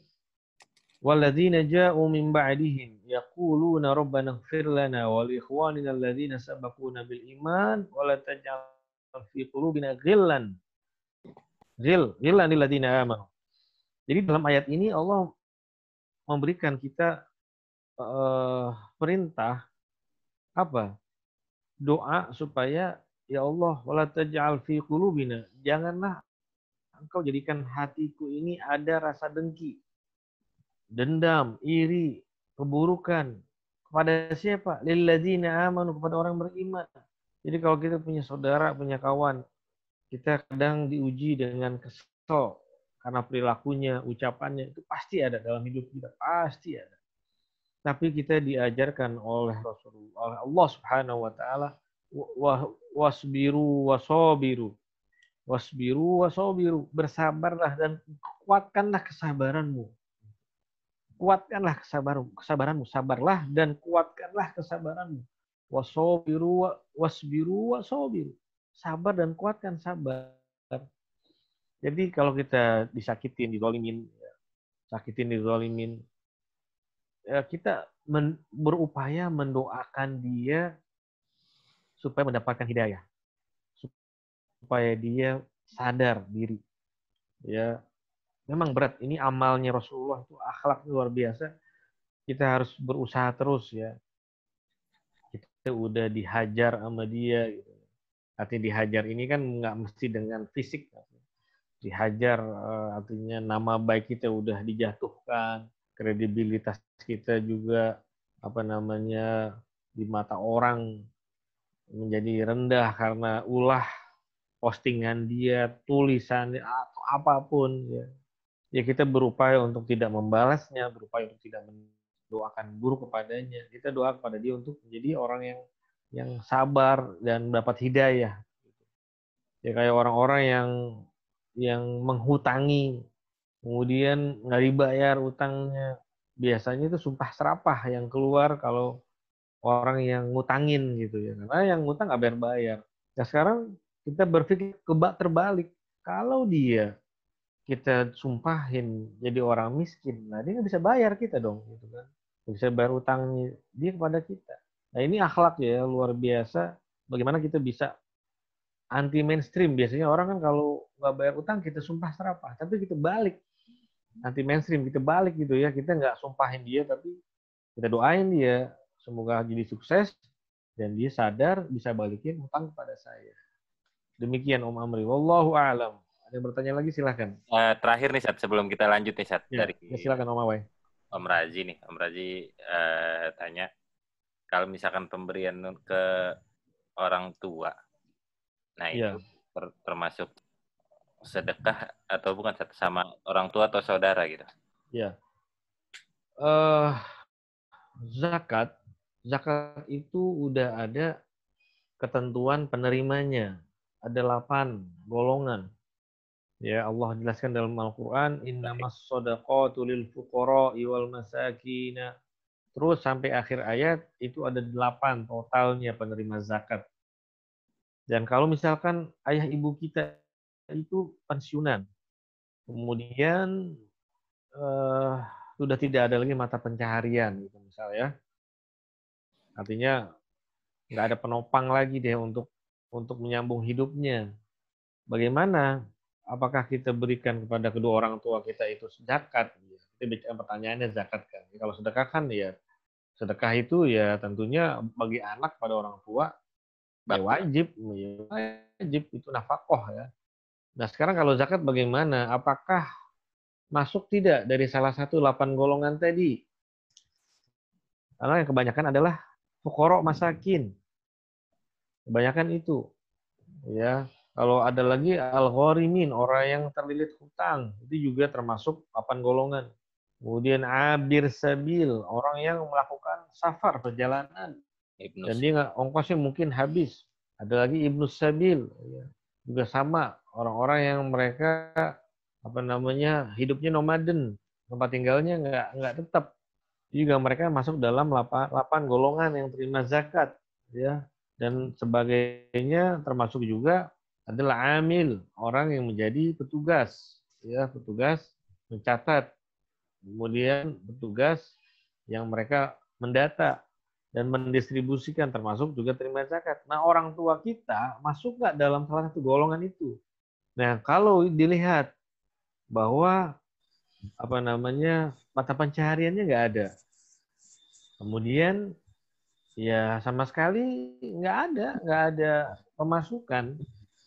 walladzina ja'u min ba'dihim yaquluna rabbana ighfir lana wa li ikhwanina alladzina sabaquna bil iman wa la taj'al fi qulubina ghillan lil ladzina amanu. Jadi dalam ayat ini Allah memberikan kita perintah apa? Doa supaya ya Allah wala taj'al fi qulubina, janganlah Engkau jadikan hatiku ini ada rasa dengki, dendam, iri, keburukan. Kepada siapa? Lilladzina amanu, kepada orang beriman. Jadi kalau kita punya saudara, punya kawan, kita kadang diuji dengan kesel karena perilakunya, ucapannya, itu pasti ada dalam hidup kita, pasti ada. Tapi kita diajarkan oleh Rasulullah, oleh Allah Subhanahu wa taala, wasbiru wasabiru. Wasbiru wasabiru, bersabarlah dan kuatkanlah kesabaranmu. Kuatkanlah kesabaranmu, sabarlah dan kuatkanlah kesabaranmu. Wasabiru wasbiru wasabiru. Sabar dan kuatkan sabar. Jadi kalau kita disakitin, dizalimin, kita berupaya mendoakan dia supaya mendapatkan hidayah. Supaya dia sadar diri. Ya, memang berat. Ini amalnya Rasulullah itu akhlaknya luar biasa. Kita harus berusaha terus ya. Kita udah dihajar sama dia gitu. Artinya dihajar ini kan nggak mesti dengan fisik. Dihajar artinya nama baik kita udah dijatuhkan, kredibilitas kita juga di mata orang menjadi rendah karena ulah postingan dia, tulisannya atau apapun ya. Ya kita berupaya untuk tidak membalasnya, berupaya untuk tidak mendoakan buruk kepadanya. Kita doa kepada dia untuk menjadi orang yang sabar dan dapat hidayah. Ya kayak orang-orang yang menghutangi, kemudian nggak dibayar utangnya. Biasanya itu sumpah serapah yang keluar kalau orang yang ngutangin gitu ya. Karena yang ngutang nggak bayar-bayar. Nah sekarang kita berpikir terbalik. Kalau kita sumpahin jadi orang miskin, nah dia nggak bisa bayar kita dong, gitu kan? Nggak bisa bayar utangnya dia kepada kita. Nah ini akhlak ya luar biasa. Bagaimana kita bisa anti mainstream? Biasanya orang kan kalau nggak bayar utang kita sumpah serapah, tapi kita balik anti mainstream, kita balik gitu ya. Kita nggak sumpahin dia, tapi kita doain dia semoga jadi sukses dan dia sadar bisa balikin utang kepada saya. Demikian Om Amri. Wallahu a'lam. Ada yang bertanya lagi silahkan. Terakhir nih Sat, sebelum kita lanjut nih Sat. Ya, silakan Om Awai. Om Razi nih. Om Razi tanya, kalau misalkan pemberian ke orang tua, nah itu termasuk sedekah atau bukan sama orang tua atau saudara gitu? Ya. Zakat itu udah ada ketentuan penerimanya. Ada 8 golongan. Ya, Allah jelaskan dalam Al-Qur'an, innamas shadaqatu lil fuqara'i wal masakin. Terus sampai akhir ayat itu ada 8 totalnya penerima zakat. Dan kalau misalkan ayah ibu kita itu pensiunan, kemudian sudah tidak ada lagi mata pencaharian gitu misalnya. Artinya nggak ada penopang lagi deh untuk menyambung hidupnya. Bagaimana? Apakah kita berikan kepada kedua orang tua kita itu zakat? Kita bicara pertanyaannya zakat kan. Kalau sedekah kan ya sedekah itu ya tentunya bagi anak pada orang tua ya wajib itu nafkah ya. Nah sekarang kalau zakat bagaimana? Apakah masuk tidak dari salah satu 8 golongan tadi? Karena yang kebanyakan adalah fuqara masakin. Kebanyakan itu ya. Kalau ada lagi al-gharimin, orang yang terlilit hutang, itu juga termasuk 8 golongan. Kemudian abir sabil, orang yang melakukan safar, perjalanan. Dan dia ongkosnya mungkin habis. Ada lagi ibnus sabil, juga sama, orang-orang yang mereka hidupnya nomaden, tempat tinggalnya nggak tetap. Juga mereka masuk dalam 8 golongan yang terima zakat, ya. Dan sebagainya termasuk juga adalah amil, orang yang menjadi petugas, ya, petugas mencatat, kemudian petugas yang mereka mendata dan mendistribusikan, termasuk juga terima zakat. Nah, orang tua kita masuk nggak dalam salah satu golongan itu? Nah, kalau dilihat bahwa mata pencahariannya nggak ada, kemudian ya sama sekali nggak ada pemasukan.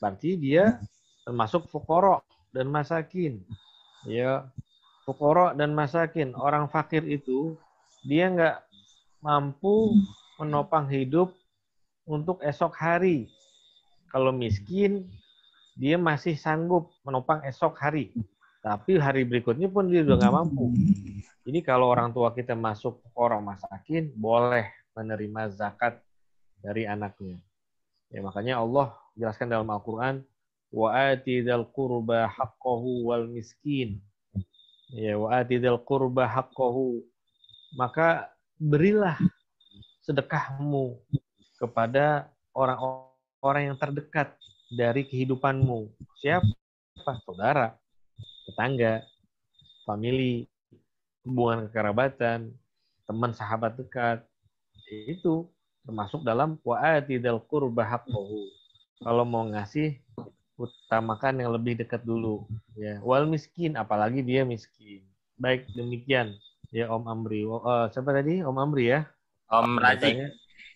Berarti dia termasuk fuqara dan masakin. Ya, fuqara dan masakin. Orang fakir itu dia nggak mampu menopang hidup untuk esok hari. Kalau miskin, dia masih sanggup menopang esok hari. Tapi hari berikutnya pun dia udah nggak mampu. Jadi kalau orang tua kita masuk fuqara masakin, boleh menerima zakat dari anaknya. Ya, makanya Allah jelaskan dalam Al-Quran, wa ati dzal qurba haqqahu wal miskin. Ya, wa ati dzal qurba haqqahu. Maka berilah sedekahmu kepada orang-orang yang terdekat dari kehidupanmu. Siapa? Saudara, tetangga, famili, hubungan kekerabatan, teman sahabat dekat. Itu termasuk dalam wa'ati dzal qurba haqqahu. Kalau mau ngasih, utamakan yang lebih dekat dulu. Ya, wal miskin, apalagi dia miskin. Baik, demikian ya Om Amri. Siapa tadi? Om Amri ya? Om Razi.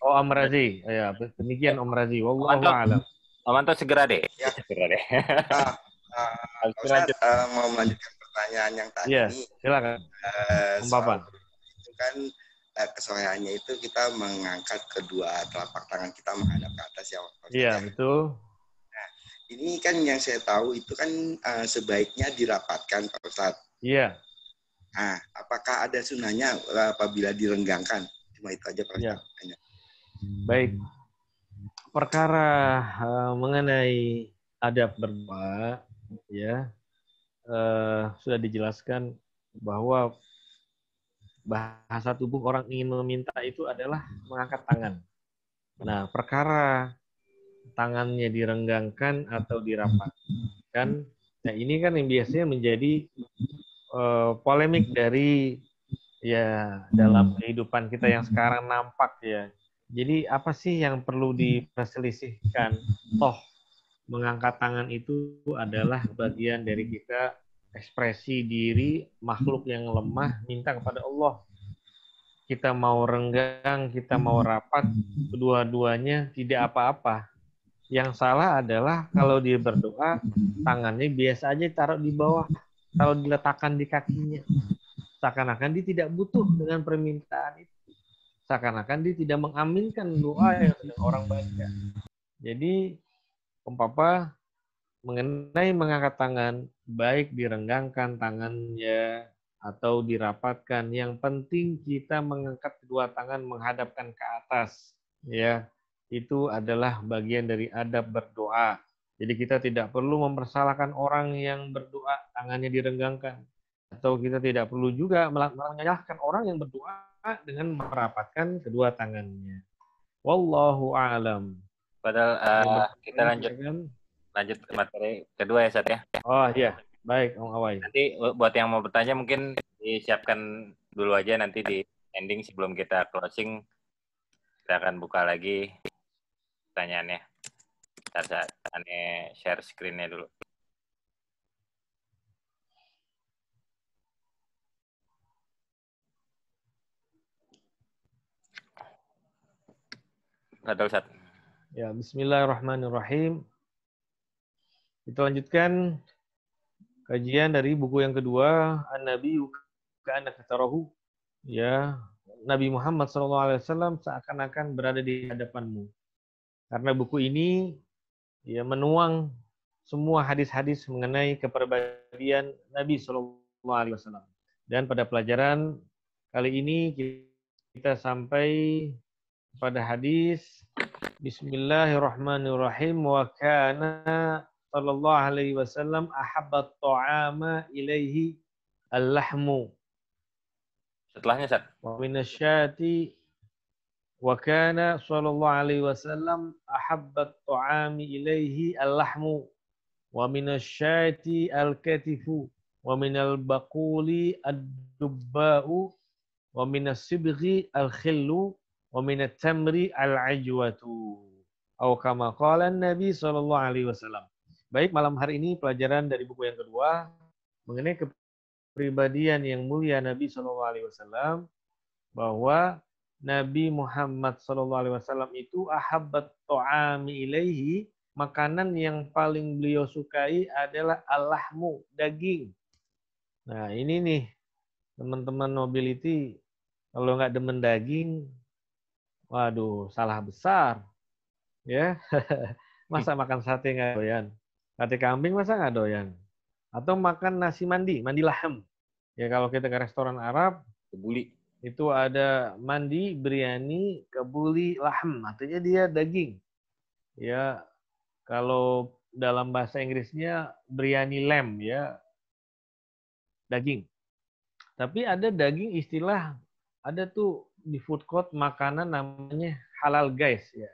Oh, Om Razi. Ya, demikian Om Razi. Wallahu a'lam. Amanto segera deh. Ya. Segera deh. Ustaz, mau melanjutkan pertanyaan yang tadi. Iya, silakan. Soal itu kan kesolehannya itu kita mengangkat kedua telapak tangan kita menghadap ke atas ya. Iya, betul. Nah, ini kan yang saya tahu itu kan sebaiknya dirapatkan Pak Ustadz. Iya. Nah, apakah ada sunahnya apabila direnggangkan? Cuma itu aja Pak Ustadz. Iya. Baik. Perkara mengenai adab berdoa, ya, sudah dijelaskan bahwa bahasa tubuh orang ingin meminta itu adalah mengangkat tangan. Nah, perkara tangannya direnggangkan atau dirapatkan, nah ini kan yang biasanya menjadi polemik dari ya dalam kehidupan kita yang sekarang nampak ya. Jadi apa sih yang perlu diperselisihkan? Toh mengangkat tangan itu adalah bagian dari kita ekspresi diri makhluk yang lemah minta kepada Allah. Kita mau renggang, kita mau rapat, kedua-duanya tidak apa-apa. Yang salah adalah kalau dia berdoa, tangannya biasa aja taruh di bawah, kalau diletakkan di kakinya. Seakan-akan dia tidak butuh dengan permintaan itu. Seakan-akan dia tidak mengaminkan doa yang sedang orang baca. Jadi, Papa mengenai mengangkat tangan, baik direnggangkan tangannya atau dirapatkan, yang penting kita mengangkat kedua tangan menghadapkan ke atas. Ya, itu adalah bagian dari adab berdoa. Jadi kita tidak perlu mempersalahkan orang yang berdoa tangannya direnggangkan. Atau kita tidak perlu juga menyalahkan orang yang berdoa dengan merapatkan kedua tangannya. Wallahu a'lam. Padahal kita lanjut ke materi kedua ya, Sat ya. Oh iya, baik Om Awai. Nanti buat yang mau bertanya mungkin disiapkan dulu aja, nanti di ending sebelum kita closing kita akan buka lagi pertanyaannya. Saat aneh share screen-nya dulu. Sat. Ya, bismillahirrahmanirrahim. Kita lanjutkan kajian dari buku yang kedua, An-Nabiyyu ka'annaka tarahu. Ya, Nabi Muhammad SAW seakan-akan berada di hadapanmu. Karena buku ini ya menuang semua hadis-hadis mengenai kepribadian Nabi SAW. Dan pada pelajaran kali ini kita sampai pada hadis Bismillahirrahmanirrahim, wa kana sallallahu alaihi wasallam ahabbat ta'ama ilaihi al-lahmu. Setelahnya, Sat. Wa minasyati wa kana sallallahu alaihi wasallam ahabbat ta'ami ilaihi al-lahmu wa minasyati al-katifu wa minal baquli ad-dubba'u wa minas sibghi al-khillu wa minat tamri al-ajwatu. Atau kama qala Nabi sallallahu alaihi wasallam. Baik, malam hari ini pelajaran dari buku yang kedua mengenai kepribadian yang mulia Nabi sallallahu alaihi wasallam, bahwa Nabi Muhammad sallallahu alaihi wasallam itu ahabbat ta'ami ilaihi, makanan yang paling beliau sukai adalah al-lahmu, daging. Nah, ini nih teman-teman mobility, kalau nggak demen daging, waduh, salah besar. Ya. Masa makan sate nggak doyan? Sate kambing masa nggak doyan? Atau makan nasi mandi laham. Ya, kalau kita ke restoran Arab, kebuli, itu ada mandi, biryani, kebuli, laham. Artinya dia daging. Ya, kalau dalam bahasa Inggrisnya biryani lamb, ya, daging. Tapi ada daging istilah, ada tuh di food court makanan namanya halal guys, ya.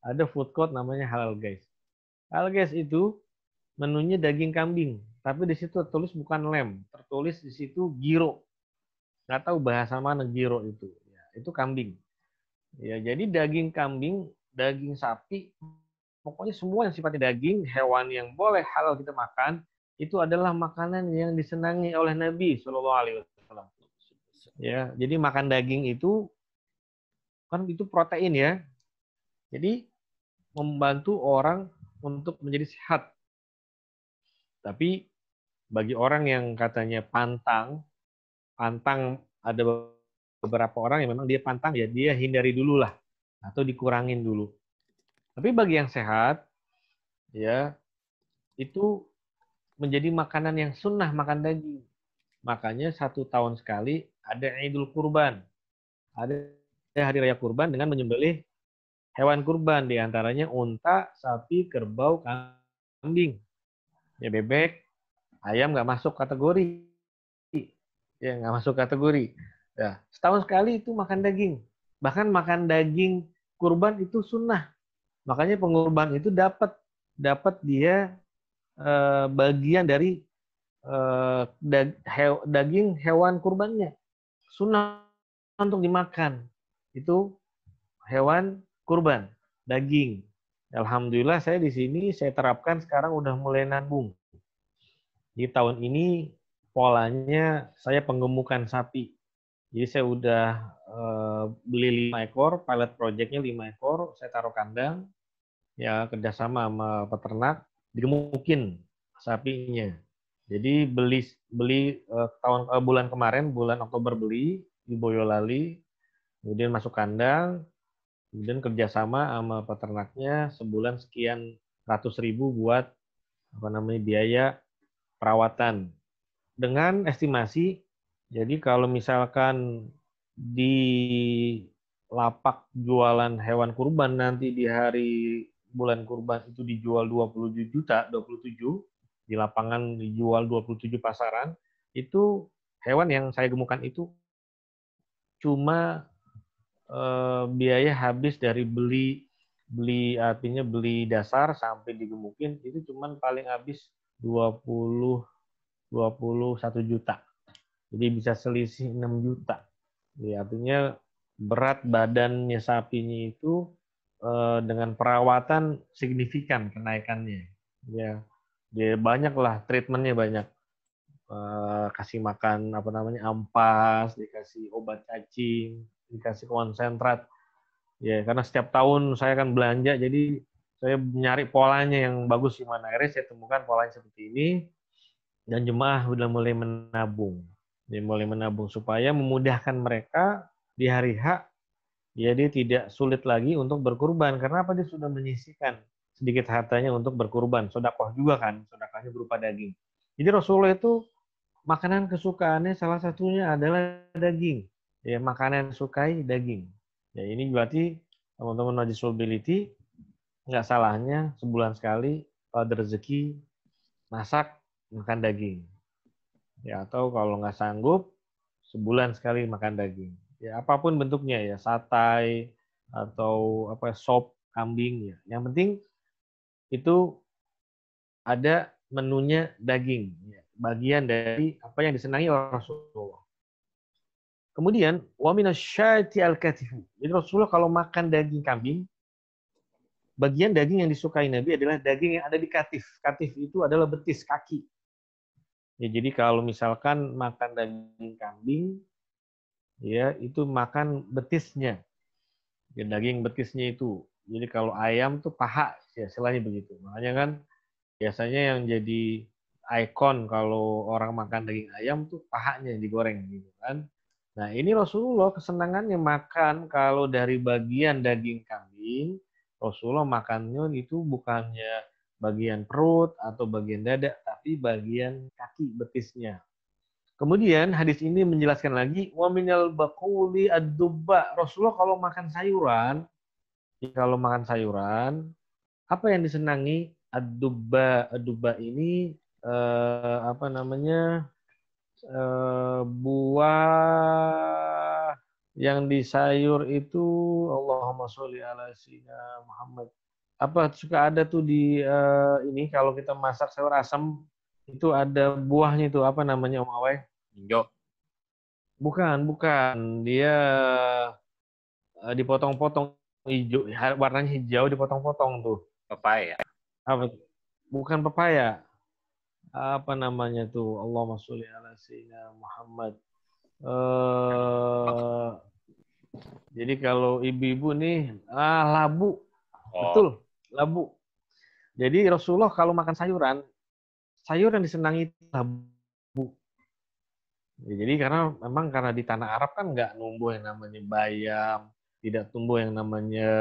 Ada food court namanya halal guys. Halal guys itu menunya daging kambing, tapi di situ tertulis bukan lamb, tertulis di situ giro. Nggak tahu bahasa mana giro itu. Ya, itu kambing. Ya, jadi daging kambing, daging sapi, pokoknya semua yang sifatnya daging, hewan yang boleh halal kita makan, itu adalah makanan yang disenangi oleh Nabi Shallallahu Alaihi Wasallam. Ya, jadi makan daging itu kan itu protein ya. Jadi membantu orang untuk menjadi sehat. Tapi bagi orang yang katanya pantang ada beberapa orang yang memang dia pantang, ya dia hindari dulu lah atau dikurangin dulu. Tapi bagi yang sehat, ya itu menjadi makanan yang sunnah, makan daging. Makanya 1 tahun sekali ada Idul Kurban. Ada hari raya kurban dengan menyembelih hewan kurban, diantaranya unta, sapi, kerbau, kambing. Ya bebek, ayam nggak masuk kategori. Ya nggak masuk kategori. Ya, setahun sekali itu makan daging. Bahkan makan daging kurban itu sunnah. Makanya pengurban itu dapat dia bagian dari daging hewan kurbannya. Sunnah untuk dimakan. Itu hewan kurban, daging. Alhamdulillah saya di sini saya terapkan sekarang udah mulai nabung. Di tahun ini polanya saya penggemukan sapi. Jadi saya udah beli 5 ekor, pilot projectnya 5 ekor, saya taruh kandang, ya kerjasama sama peternak, digemukin sapinya. Jadi beli bulan kemarin, bulan Oktober beli di Boyolali, kemudian masuk kandang, kemudian kerjasama sama peternaknya sebulan sekian ratus ribu buat biaya perawatan. Dengan estimasi, jadi kalau misalkan di lapak jualan hewan kurban nanti di hari bulan kurban itu dijual 27 juta, 27, di lapangan dijual 27 pasaran, itu hewan yang saya gemukan itu cuma biaya habis dari artinya beli dasar sampai digemukin itu cuman paling habis 21 juta. Jadi bisa selisih 6 juta. Jadi artinya berat badannya sapinya itu dengan perawatan signifikan kenaikannya. Ya, dia banyak lah treatmentnya banyak. Kasih makan ampas, dikasih obat cacing, dikasih konsentrat. Ya, karena setiap tahun saya kan belanja, jadi saya nyari polanya yang bagus di mana. Akhirnya saya temukan polanya seperti ini, dan jemaah udah mulai menabung. Dia mulai menabung supaya memudahkan mereka di hari H, ya dia tidak sulit lagi untuk berkurban. Karena apa? Dia sudah menyisihkan sedikit hartanya untuk berkurban. Sedekah juga kan, sedekahnya berupa daging. Jadi Rasulullah itu makanan kesukaannya salah satunya adalah daging. Ya, makanan sukai daging. Ya, ini berarti teman-teman Majlis Mobility nggak salahnya sebulan sekali kalau ada rezeki masak makan daging. Ya, atau kalau nggak sanggup sebulan sekali makan daging. Ya, apapun bentuknya ya, satai atau sop kambing ya. Yang penting itu ada menunya daging, ya, bagian dari apa yang disenangi oleh Rasulullah. Kemudian wa minasyati al-katifu. Jadi Rasulullah kalau makan daging kambing, bagian daging yang disukai Nabi adalah daging yang ada di katif. Katif itu adalah betis kaki. Ya, jadi kalau misalkan makan daging kambing, ya itu makan betisnya. Ya, daging betisnya itu. Jadi kalau ayam tuh paha, ya istilahnya begitu. Makanya kan biasanya yang jadi ikon kalau orang makan daging ayam tuh pahanya yang digoreng gitu kan. Nah, ini Rasulullah kesenangannya makan kalau dari bagian daging kambing, Rasulullah makannya itu bukannya bagian perut atau bagian dada, tapi bagian kaki betisnya. Kemudian hadis ini menjelaskan lagi, wa minal baquli ad-dubba. Rasulullah kalau makan sayuran, apa yang disenangi? Ad-dubba. Ad-dubba ini buah yang di sayur itu, Allahumma sholli ala sayyidina Muhammad. Apa suka ada tuh di ini kalau kita masak sayur asam itu ada buahnya itu apa namanya Om Awai? Hijau. Bukan. Dia dipotong-potong hijau, warnanya hijau dipotong-potong tuh. Pepaya. Apa? Bukan pepaya. Apa namanya tuh? Allahumma sholli ala sayyidina Muhammad. Jadi kalau ibu-ibu nih, labu. Oh. Betul. labu. Jadi Rasulullah kalau makan sayuran, sayur yang disenangi itu labu. Ya, jadi karena di tanah Arab kan nggak numbuh yang namanya bayam, tidak tumbuh yang namanya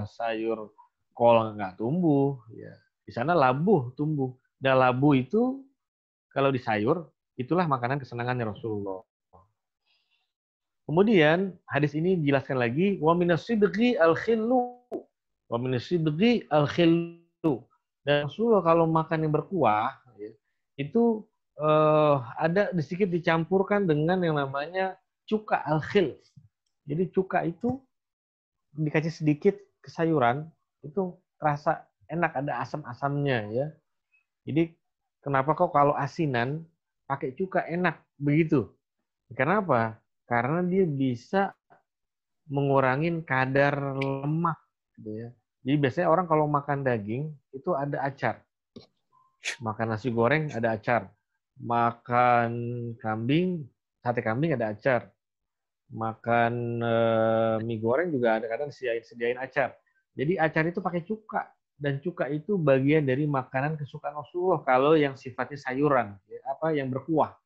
sayur kol, nggak tumbuh. Ya. Di sana labu tumbuh. Dan labu itu kalau di sayur, itulah makanan kesenangannya Rasulullah. Kemudian hadis ini dijelaskan lagi, wa minasidqi al-khillu. Wa minasidqi al-khillu. Dan Rasulullah kalau makan yang berkuah, ya, itu ada sedikit dicampurkan dengan yang namanya cuka al-khil. Jadi cuka itu dikasih sedikit ke sayuran, itu rasa enak, ada asam-asamnya ya. Jadi kenapa kok kalau asinan pakai cuka enak begitu? Karena apa? Karena dia bisa mengurangi kadar lemak gitu ya. Jadi biasanya orang kalau makan daging itu ada acar. Makan nasi goreng ada acar. Makan kambing, sate kambing ada acar. Makan mie goreng juga ada kadang sediain acar. Jadi acar itu pakai cuka, dan cuka itu bagian dari makanan kesukaan Rasulullah kalau yang sifatnya sayuran, ya, apa yang berkuah.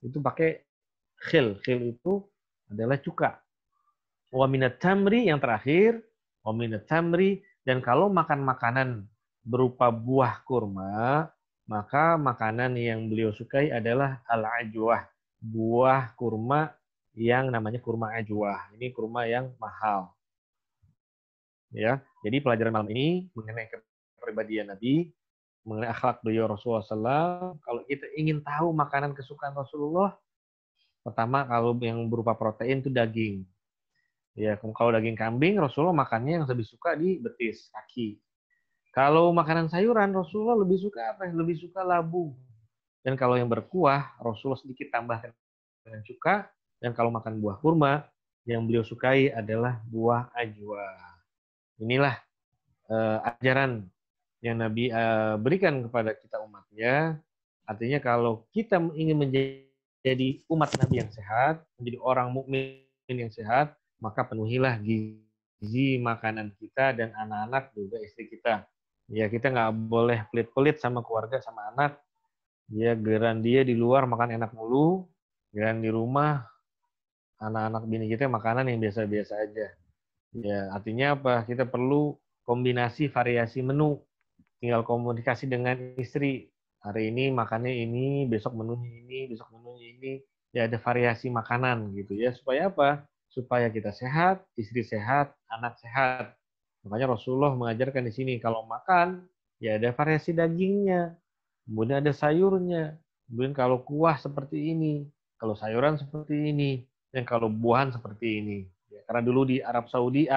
Itu pakai khil. Khil itu adalah cuka. Wa minat tamri yang terakhir, wa minat tamri, dan kalau makan makanan berupa buah kurma, maka makanan yang beliau sukai adalah al-ajwah, buah kurma yang namanya kurma ajwah. Ini kurma yang mahal. Ya, jadi pelajaran malam ini mengenai kepribadian Nabi, mengenai akhlak beliau Rasulullah SAW. Kalau kita ingin tahu makanan kesukaan Rasulullah, pertama kalau yang berupa protein itu daging. Ya, kalau daging kambing Rasulullah makannya yang lebih suka di betis, kaki. Kalau makanan sayuran Rasulullah lebih suka apa? Lebih suka labu. Dan kalau yang berkuah Rasulullah sedikit tambahkan dengan cuka. Dan kalau makan buah kurma, yang beliau sukai adalah buah ajwa. Inilah ajaran yang Nabi berikan kepada kita umatnya. Artinya kalau kita ingin menjadi umat Nabi yang sehat, menjadi orang mukmin yang sehat, maka penuhilah gizi makanan kita dan anak-anak juga istri kita. Ya, kita nggak boleh pelit-pelit sama keluarga, sama anak. Ya, giliran dia di luar makan enak mulu, giliran di rumah anak-anak bini kita makanan yang biasa-biasa aja. Ya, artinya apa? Kita perlu kombinasi variasi menu. Tinggal komunikasi dengan istri. Hari ini makannya ini, besok menunya ini, besok menunya ini. Ya, ada variasi makanan gitu ya. Supaya apa? Supaya kita sehat, istri sehat, anak sehat. Makanya Rasulullah mengajarkan di sini kalau makan ya ada variasi dagingnya, kemudian ada sayurnya, kemudian kalau kuah seperti ini, kalau sayuran seperti ini, dan kalau buahan seperti ini. Ya, karena dulu di Arab Saudi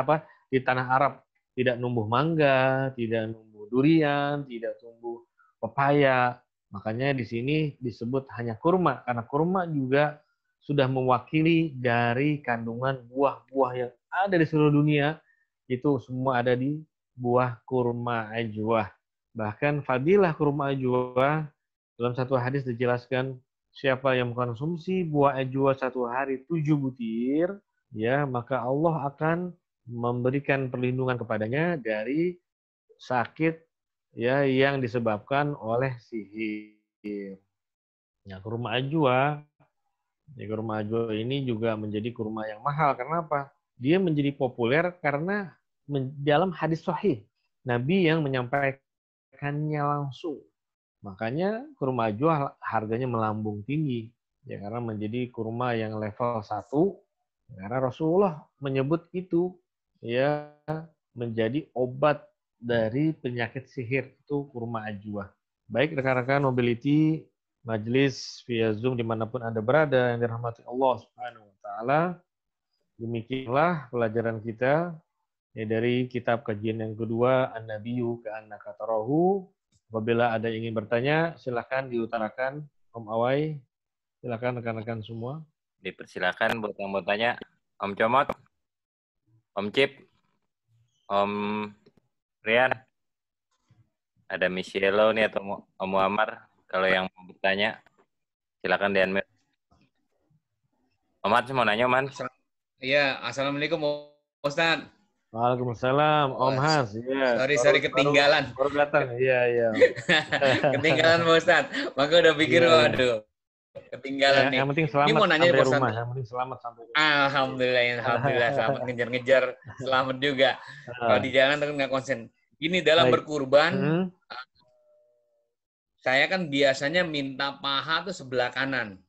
di tanah Arab tidak numbuh mangga, tidak numbuh durian, tidak tumbuh pepaya. Makanya di sini disebut hanya kurma, karena kurma juga sudah mewakili dari kandungan buah-buah yang ada di seluruh dunia. Itu semua ada di buah kurma ajwah. Bahkan fadilah kurma ajwah dalam satu hadis dijelaskan, siapa yang mengkonsumsi buah ajwa satu hari 7 butir, ya maka Allah akan memberikan perlindungan kepadanya dari sakit ya yang disebabkan oleh sihir. Ya, kurma ajwa ini juga menjadi kurma yang mahal. Karena apa? Dia menjadi populer karena dalam hadis sahih Nabi yang menyampaikannya langsung. Makanya kurma ajwa harganya melambung tinggi. Ya, karena menjadi kurma yang level 1. Karena Rasulullah menyebut itu ya menjadi obat dari penyakit sihir, itu kurma ajwa. Baik rekan-rekan mobility, majelis via Zoom dimanapun Anda berada yang dirahmati Allah Subhanahu wa Ta'ala. Demikianlah pelajaran kita ya, dari kitab kajian yang kedua, An-Nabiyyu Ka'annaka Tarahu. Apabila ada yang ingin bertanya, silakan diutarakan. Om Awai, silakan rekan-rekan semua. Dipersilakan buat yang mau tanya. Om Comot, Om Cip, Om Rian, ada Miss Yellow nih atau Om Muammar. Kalau yang mau bertanya, silakan di-unmute. Om Mat, mau nanya, Om. Iya, assalamualaikum Ustaz. Waalaikumsalam, Om Hans. Ya, Sorry ketinggalan. Baru datang. Iya. Ketinggalan Pak Ustadz. Maka udah pikir, waduh, ketinggalan nih. Yang penting selamat Ini mau nanya sampai Pak rumah. Yang penting selamat sampai rumah. Alhamdulillah, selamat ngejar-ngejar, selamat juga. Kalau di jalan terus nggak konsen. Ini dalam berkurban, saya kan biasanya minta paha tuh sebelah kanan.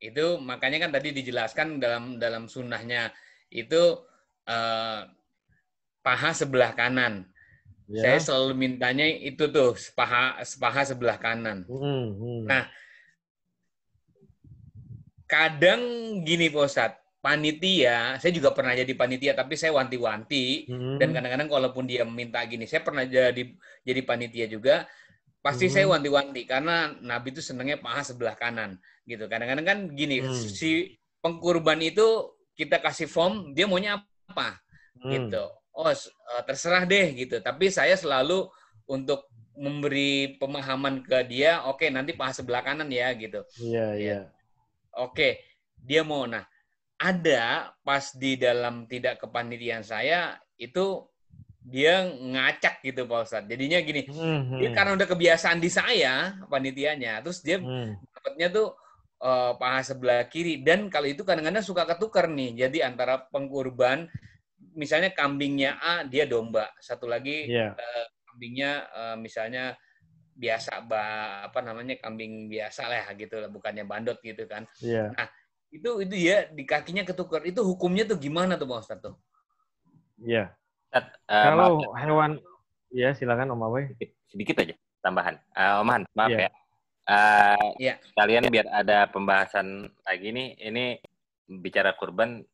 Itu makanya kan tadi dijelaskan dalam sunnahnya itu paha sebelah kanan. Saya selalu mintanya itu tuh paha sebelah kanan. Nah, kadang gini Pak Ustadz, panitia, saya juga pernah jadi panitia, tapi saya wanti-wanti, dan kadang-kadang kalaupun dia minta gini, saya pernah jadi panitia juga, pasti saya wanti-wanti, karena Nabi itu senangnya paha sebelah kanan, gitu. Kadang-kadang kan gini, si pengkurban itu kita kasih form, dia maunya apa, gitu. Oh, terserah deh, gitu. Tapi saya selalu untuk memberi pemahaman ke dia, oke, nanti paha sebelah kanan ya, gitu. Iya. Oke, dia mau. Nah, ada pas di dalam tidak kepanitiaan saya itu dia ngacak gitu Pak Ustadz. Jadinya gini, dia karena udah kebiasaan di saya panitianya, terus dia dapatnya tuh paha sebelah kiri, dan kalau itu kadang-kadang suka ketukar nih. Jadi antara pengkurban, misalnya kambingnya A, dia domba. Satu lagi kambingnya misalnya biasa, kambing biasa lah gitu, bukannya bandot gitu kan. Nah, itu ya di kakinya ketukar. Itu hukumnya tuh gimana tuh Pak Ustadz tuh? Iya. Kalau hewan, ya silakan Om Awe. Sedikit aja tambahan. Om Han, maaf ya. Kalian biar ada pembahasan lagi nih. Ini bicara kurban.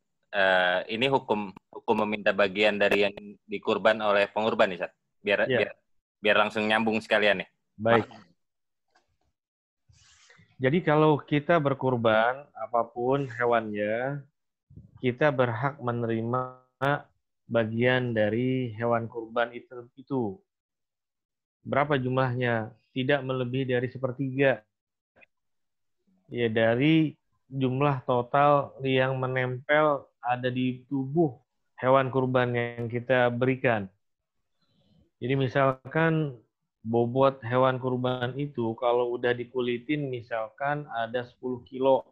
Ini hukum meminta bagian dari yang dikurban oleh pengurban nih, Sat. Biar langsung nyambung sekalian nih. Baik. Jadi kalau kita berkurban apapun hewannya, kita berhak menerima bagian dari hewan kurban itu. Berapa jumlahnya? Tidak melebihi dari 1/3. Ya, dari jumlah total yang menempel ada di tubuh hewan kurban yang kita berikan. Jadi misalkan bobot hewan kurban itu kalau udah dikulitin misalkan ada 10 kilo,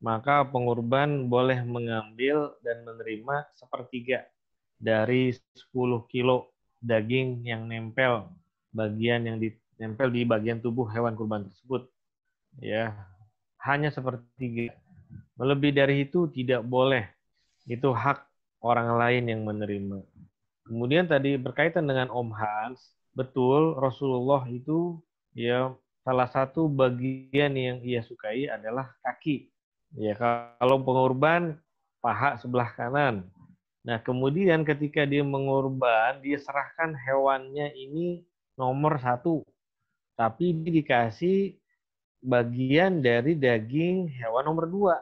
maka pengurban boleh mengambil dan menerima 1/3 dari 10 kilo daging yang nempel, bagian yang ditempel di bagian tubuh hewan kurban tersebut. Ya, hanya 1/3. Melebihi dari itu tidak boleh. Itu hak orang lain yang menerima. Kemudian tadi berkaitan dengan Om Hans, betul, Rasulullah itu ya salah satu bagian yang ia sukai adalah kaki. Ya, kalau pengorban paha sebelah kanan. Nah, kemudian ketika dia mengorban, dia serahkan hewannya ini nomor 1. Tapi dikasih bagian dari daging hewan nomor 2.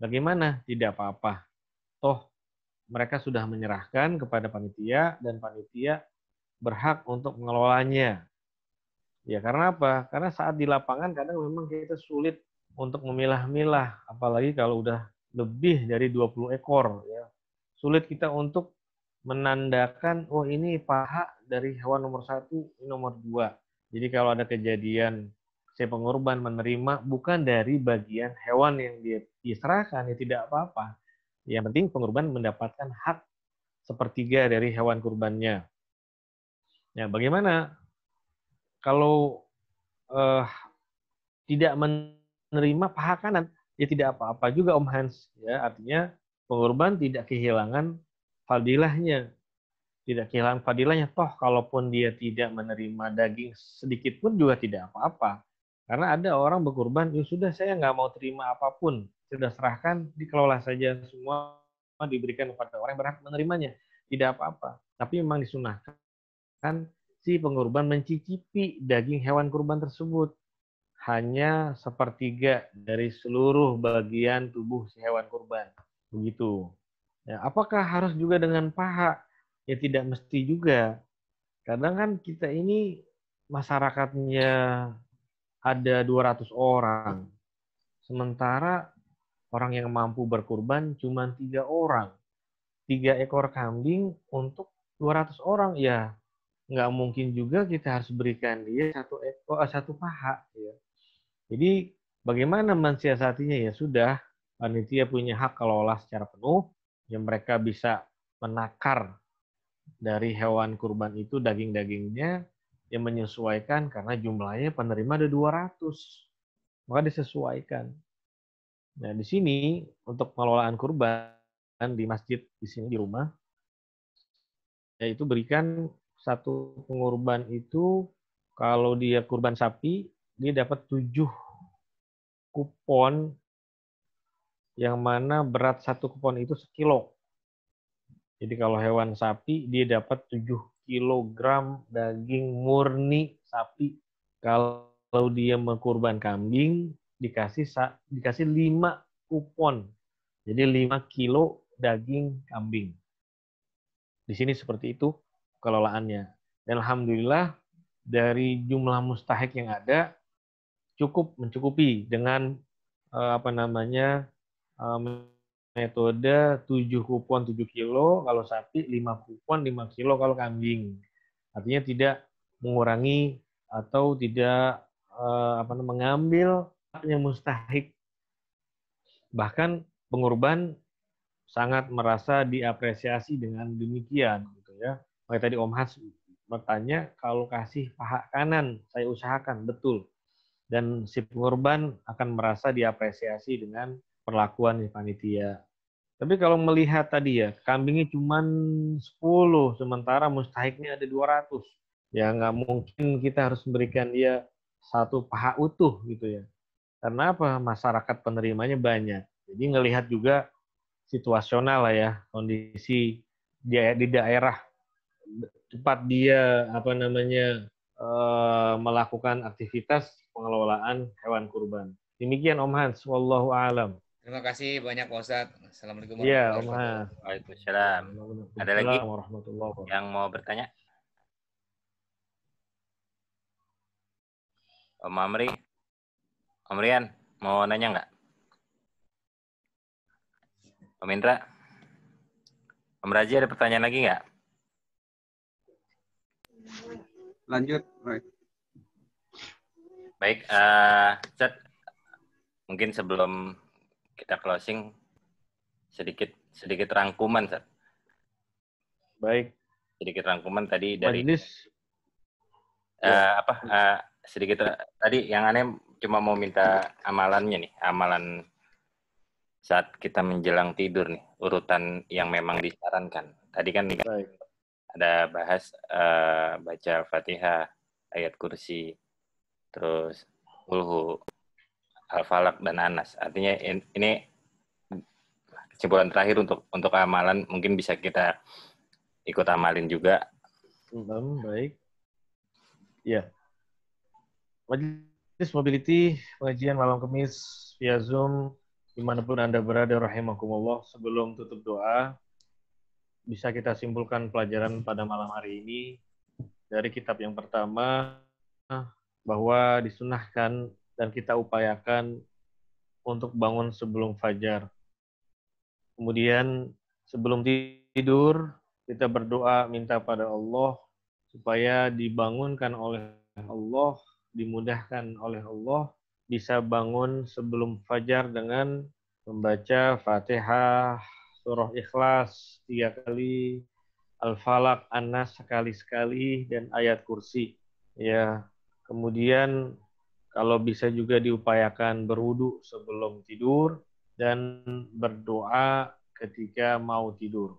Bagaimana? Tidak apa-apa. Toh mereka sudah menyerahkan kepada panitia dan panitia berhak untuk mengelolanya. Ya, karena apa? Karena saat di lapangan kadang memang kita sulit untuk memilah-milah, apalagi kalau udah lebih dari 20 ekor. Ya. Sulit kita untuk menandakan, oh ini paha dari hewan nomor 1, ini nomor 2. Jadi kalau ada kejadian si pengorban menerima bukan dari bagian hewan yang diserahkan, ya tidak apa-apa. Yang penting pengorban mendapatkan hak 1/3 dari hewan kurbannya. Ya, bagaimana kalau tidak menerima paha kanan? Ya tidak apa-apa juga Om Hans. Ya, artinya pengorban tidak kehilangan fadilahnya. Tidak kehilangan fadilahnya. Toh kalaupun dia tidak menerima daging sedikit pun juga tidak apa-apa. Karena ada orang berkurban, ya sudah saya nggak mau terima apapun. Sudah serahkan, dikelola saja semua, diberikan kepada orang yang berhak menerimanya. Tidak apa-apa. Tapi memang disunahkan si pengorban mencicipi daging hewan kurban tersebut. Hanya 1/3 dari seluruh bagian tubuh si hewan kurban. Begitu. Ya, apakah harus juga dengan paha? Ya tidak mesti juga. Kadang kan kita ini masyarakatnya ada 200 orang. Sementara orang yang mampu berkurban cuma 3 orang. 3 ekor kambing untuk 200 orang, ya nggak mungkin juga kita harus berikan dia satu paha. Ya. Jadi bagaimana mensiasatinya? Ya sudah, panitia punya hak kelola secara penuh, yang mereka bisa menakar dari hewan kurban itu daging-dagingnya yang menyesuaikan, karena jumlahnya penerima ada 200. Maka disesuaikan. Nah, di sini untuk pengelolaan kurban di masjid di sini di rumah, yaitu berikan satu pengurban itu, kalau dia kurban sapi, dia dapat 7 kupon, yang mana berat satu kupon itu 1 kilo. Jadi kalau hewan sapi, dia dapat 7 kilogram daging murni sapi. Kalau dia mengkurban kambing, dikasih 5 kupon. Jadi 5 kilo daging kambing. Di sini seperti itu kelolaannya. Dan alhamdulillah dari jumlah mustahik yang ada cukup mencukupi dengan metode 7 kupon 7 kilo kalau sapi, 5 kupon 5 kilo kalau kambing. Artinya tidak mengurangi atau tidak mengambil yang mustahik. Bahkan pengurban sangat merasa diapresiasi dengan demikian, gitu ya. Kayak tadi Om Has bertanya, kalau kasih paha kanan, saya usahakan betul. Dan si pengurban akan merasa diapresiasi dengan perlakuan panitia. Tapi kalau melihat tadi ya, kambingnya cuma 10, sementara mustahiknya ada 200. Ya nggak mungkin kita harus memberikan dia satu paha utuh gitu ya. Karena apa? Masyarakat penerimanya banyak. Jadi ngelihat juga situasional lah ya, kondisi dia di daerah tempat dia melakukan aktivitas pengelolaan hewan kurban. Demikian Om Hans, wallahu a'lam. Terima kasih banyak Pak Ustadz. Assalamualaikum warahmatullahi wabarakatuh. Ya, Waalaikumsalam. Ada lagi yang mau bertanya? Om Amri, Om Rian, mau nanya nggak? Om Indra, Om Raji ada pertanyaan lagi nggak? Lanjut. Baik, Ustaz, mungkin sebelum kita closing sedikit rangkuman, Ustaz. Baik. Sedikit rangkuman tadi dari sedikit tadi yang aneh cuma mau minta amalannya nih, amalan saat kita menjelang tidur nih, urutan yang memang disarankan. Tadi kan ada bahas baca Fatihah, ayat kursi, terus Qul Al-Falaq dan Anas. Artinya ini kesimpulan terakhir untuk amalan, mungkin bisa kita ikut amalin juga. Baik. Ya. Majelis Mobility pengajian malam Kamis via Zoom dimanapun Anda berada, rahimakumullah. Sebelum tutup doa, bisa kita simpulkan pelajaran pada malam hari ini dari kitab yang pertama, bahwa disunahkan dan kita upayakan untuk bangun sebelum fajar. Kemudian sebelum tidur, kita berdoa minta pada Allah supaya dibangunkan oleh Allah, dimudahkan oleh Allah, bisa bangun sebelum fajar dengan membaca Fatihah, surah Ikhlas 3 kali, Al-Falaq, An-Nas sekali-sekali, dan ayat kursi. Ya, kemudian kalau bisa juga diupayakan berwudu sebelum tidur dan berdoa ketika mau tidur.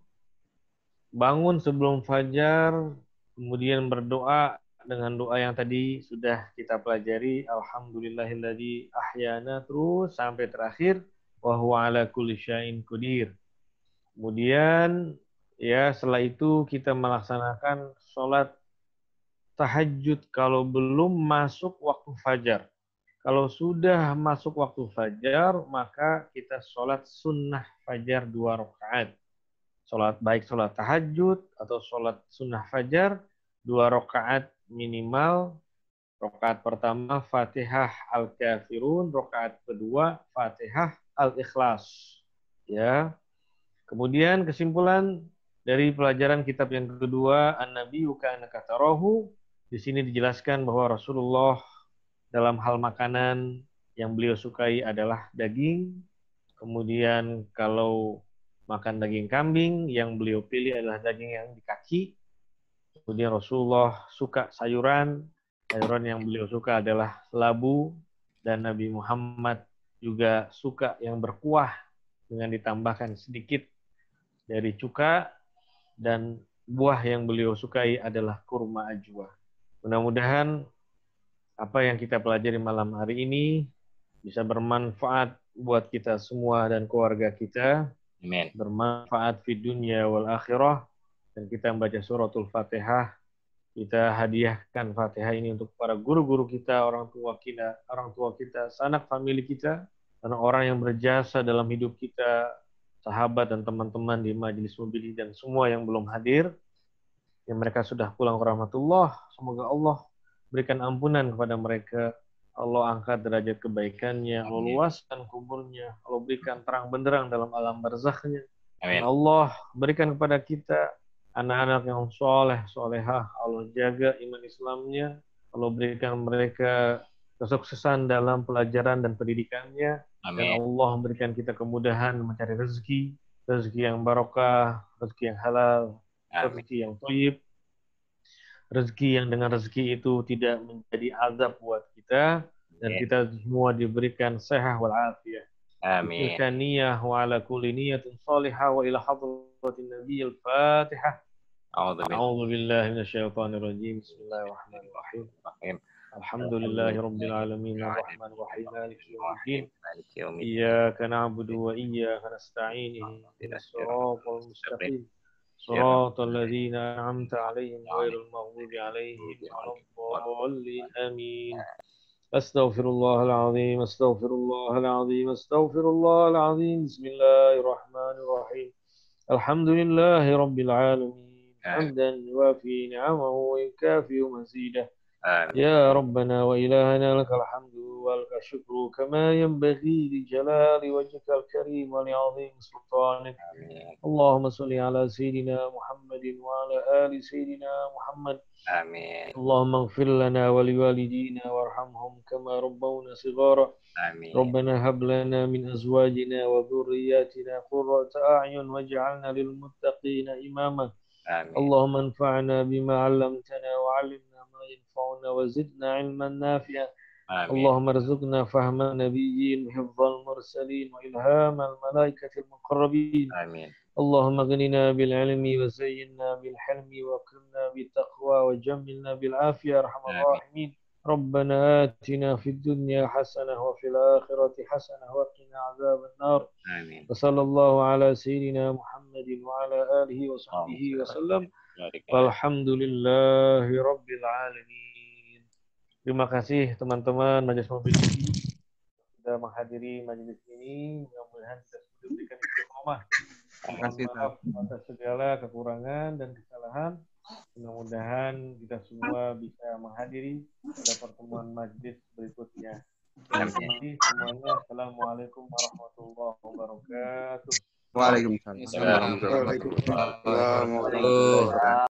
Bangun sebelum fajar, kemudian berdoa dengan doa yang tadi sudah kita pelajari, alhamdulillahilladzi ahyana, terus sampai terakhir wa huwa ala kulli syai'in qadir. Kemudian ya setelah itu kita melaksanakan sholat tahajud kalau belum masuk waktu fajar. Kalau sudah masuk waktu fajar, maka kita sholat sunnah fajar 2 rakaat. Baik sholat tahajud atau sholat sunnah fajar 2 rakaat minimal. Rakaat pertama Fatihah Al-Kafirun, rakaat kedua Fatihah Al-Ikhlas. Ya. Kemudian kesimpulan dari pelajaran kitab yang kedua, An-Nabiyyu ka'annaka tarahu. Di sini dijelaskan bahwa Rasulullah dalam hal makanan yang beliau sukai adalah daging. Kemudian kalau makan daging kambing, yang beliau pilih adalah daging yang di kaki. Kemudian Rasulullah suka sayuran. Sayuran yang beliau suka adalah labu. Dan Nabi Muhammad juga suka yang berkuah dengan ditambahkan sedikit dari cuka. Dan buah yang beliau sukai adalah kurma ajwa. Mudah-mudahan apa yang kita pelajari malam hari ini bisa bermanfaat buat kita semua dan keluarga kita. Amin. Bermanfaat di dunia wal akhirah. Dan kita membaca suratul Fatihah. Kita hadiahkan Fatihah ini untuk para guru-guru kita, orang tua kita, sanak famili kita, dan orang yang berjasa dalam hidup kita, sahabat dan teman-teman di majelis mobil dan semua yang belum hadir, yang mereka sudah pulang ke rahmatullah. Semoga Allah berikan ampunan kepada mereka. Allah angkat derajat kebaikannya, Allah luaskan kuburnya, Allah berikan terang benderang dalam alam barzakhnya. Dan Allah berikan kepada kita anak-anak yang soleh, solehah, Allah jaga iman Islamnya, Allah berikan mereka kesuksesan dalam pelajaran dan pendidikannya. Amin. Dan Allah memberikan kita kemudahan mencari rezeki yang barokah, rezeki yang halal, rezeki yang thayyib, rezeki yang dengan rezeki itu tidak menjadi azab buat kita, dan kita semua diberikan sehat wal afiyah. Amin. Tilka niyah wa ala kulli niyatin salihah wa ila hadratin nabiyil Fatihah. A'udzu billahi minasyaitonir rajim. Bismillahirrahmanirrahim. Alhamdulillahi rabbil alamin arrahmanir rahim maliki yaumiddin. Iyyaka na'budu wa iyyaka nasta'in. Ihdinas siratal mustaqim. Shiratal ladzina an'amta 'alaihim ghairil maghdubi 'alaihim waladdallin. Amin. Astaghfirullahal azim, astaghfirullahal azim, astaghfirullahal azim. Bismillahirrahmanirrahim. Alhamdulillahi rabbil alamin. Hamdan yuafi ni'amahu wa yukafi mazidah. Ya Rabbana wa ilahana lakal hamdu wa lakal syukru kama yanbaghi li jalali wajhikal karim wa li 'azimi sultanik. Allahumma shalli ala sayyidina Muhammadin wa ala ali sayyidina Muhammad. Amin. Allahumma ighfir lana wa liwalidina warhamhum kama rabbawna shighara. Amin. Rabbana hab lana min azwajina wa dhurriyyatina qurrata a'yun waj'alna lil muttaqina imama. Amin. Allahumma anfa'na bima 'allamtana wa 'allimna ma yanfa'una wa zidna 'ilman nafi'a. Allahumma arzuqna fahma nabiyyin, hifdzal mursalin wa ilhamal malaikatil muqarrabin. Amin. Allahumma ghnina bil 'ilmi wa zayyinna bil hilmi wa qina bit taqwa wa jammilna bil 'afiyah arhamar rahimin. Rabbana atina fid dunya hasanah wa fil akhirati hasanah wa qina adzaban nar. Amin. Wa sallallahu ala sayyidina Muhammadin wa ala alihi wa sahbihi wa sallam. Walhamdulillahi rabbil alamin. Terima kasih teman-teman majelis mobil sudah menghadiri majelis ini. Mudah-mudahan kita sudah diberikan istiqomah. Terima kasih atas segala kekurangan dan kesalahan. Mudah-mudahan kita semua bisa menghadiri pada pertemuan majlis berikutnya. Terima kasih semuanya. Assalamualaikum warahmatullahi wabarakatuh. Waalaikumsalam warahmatullahi wabarakatuh.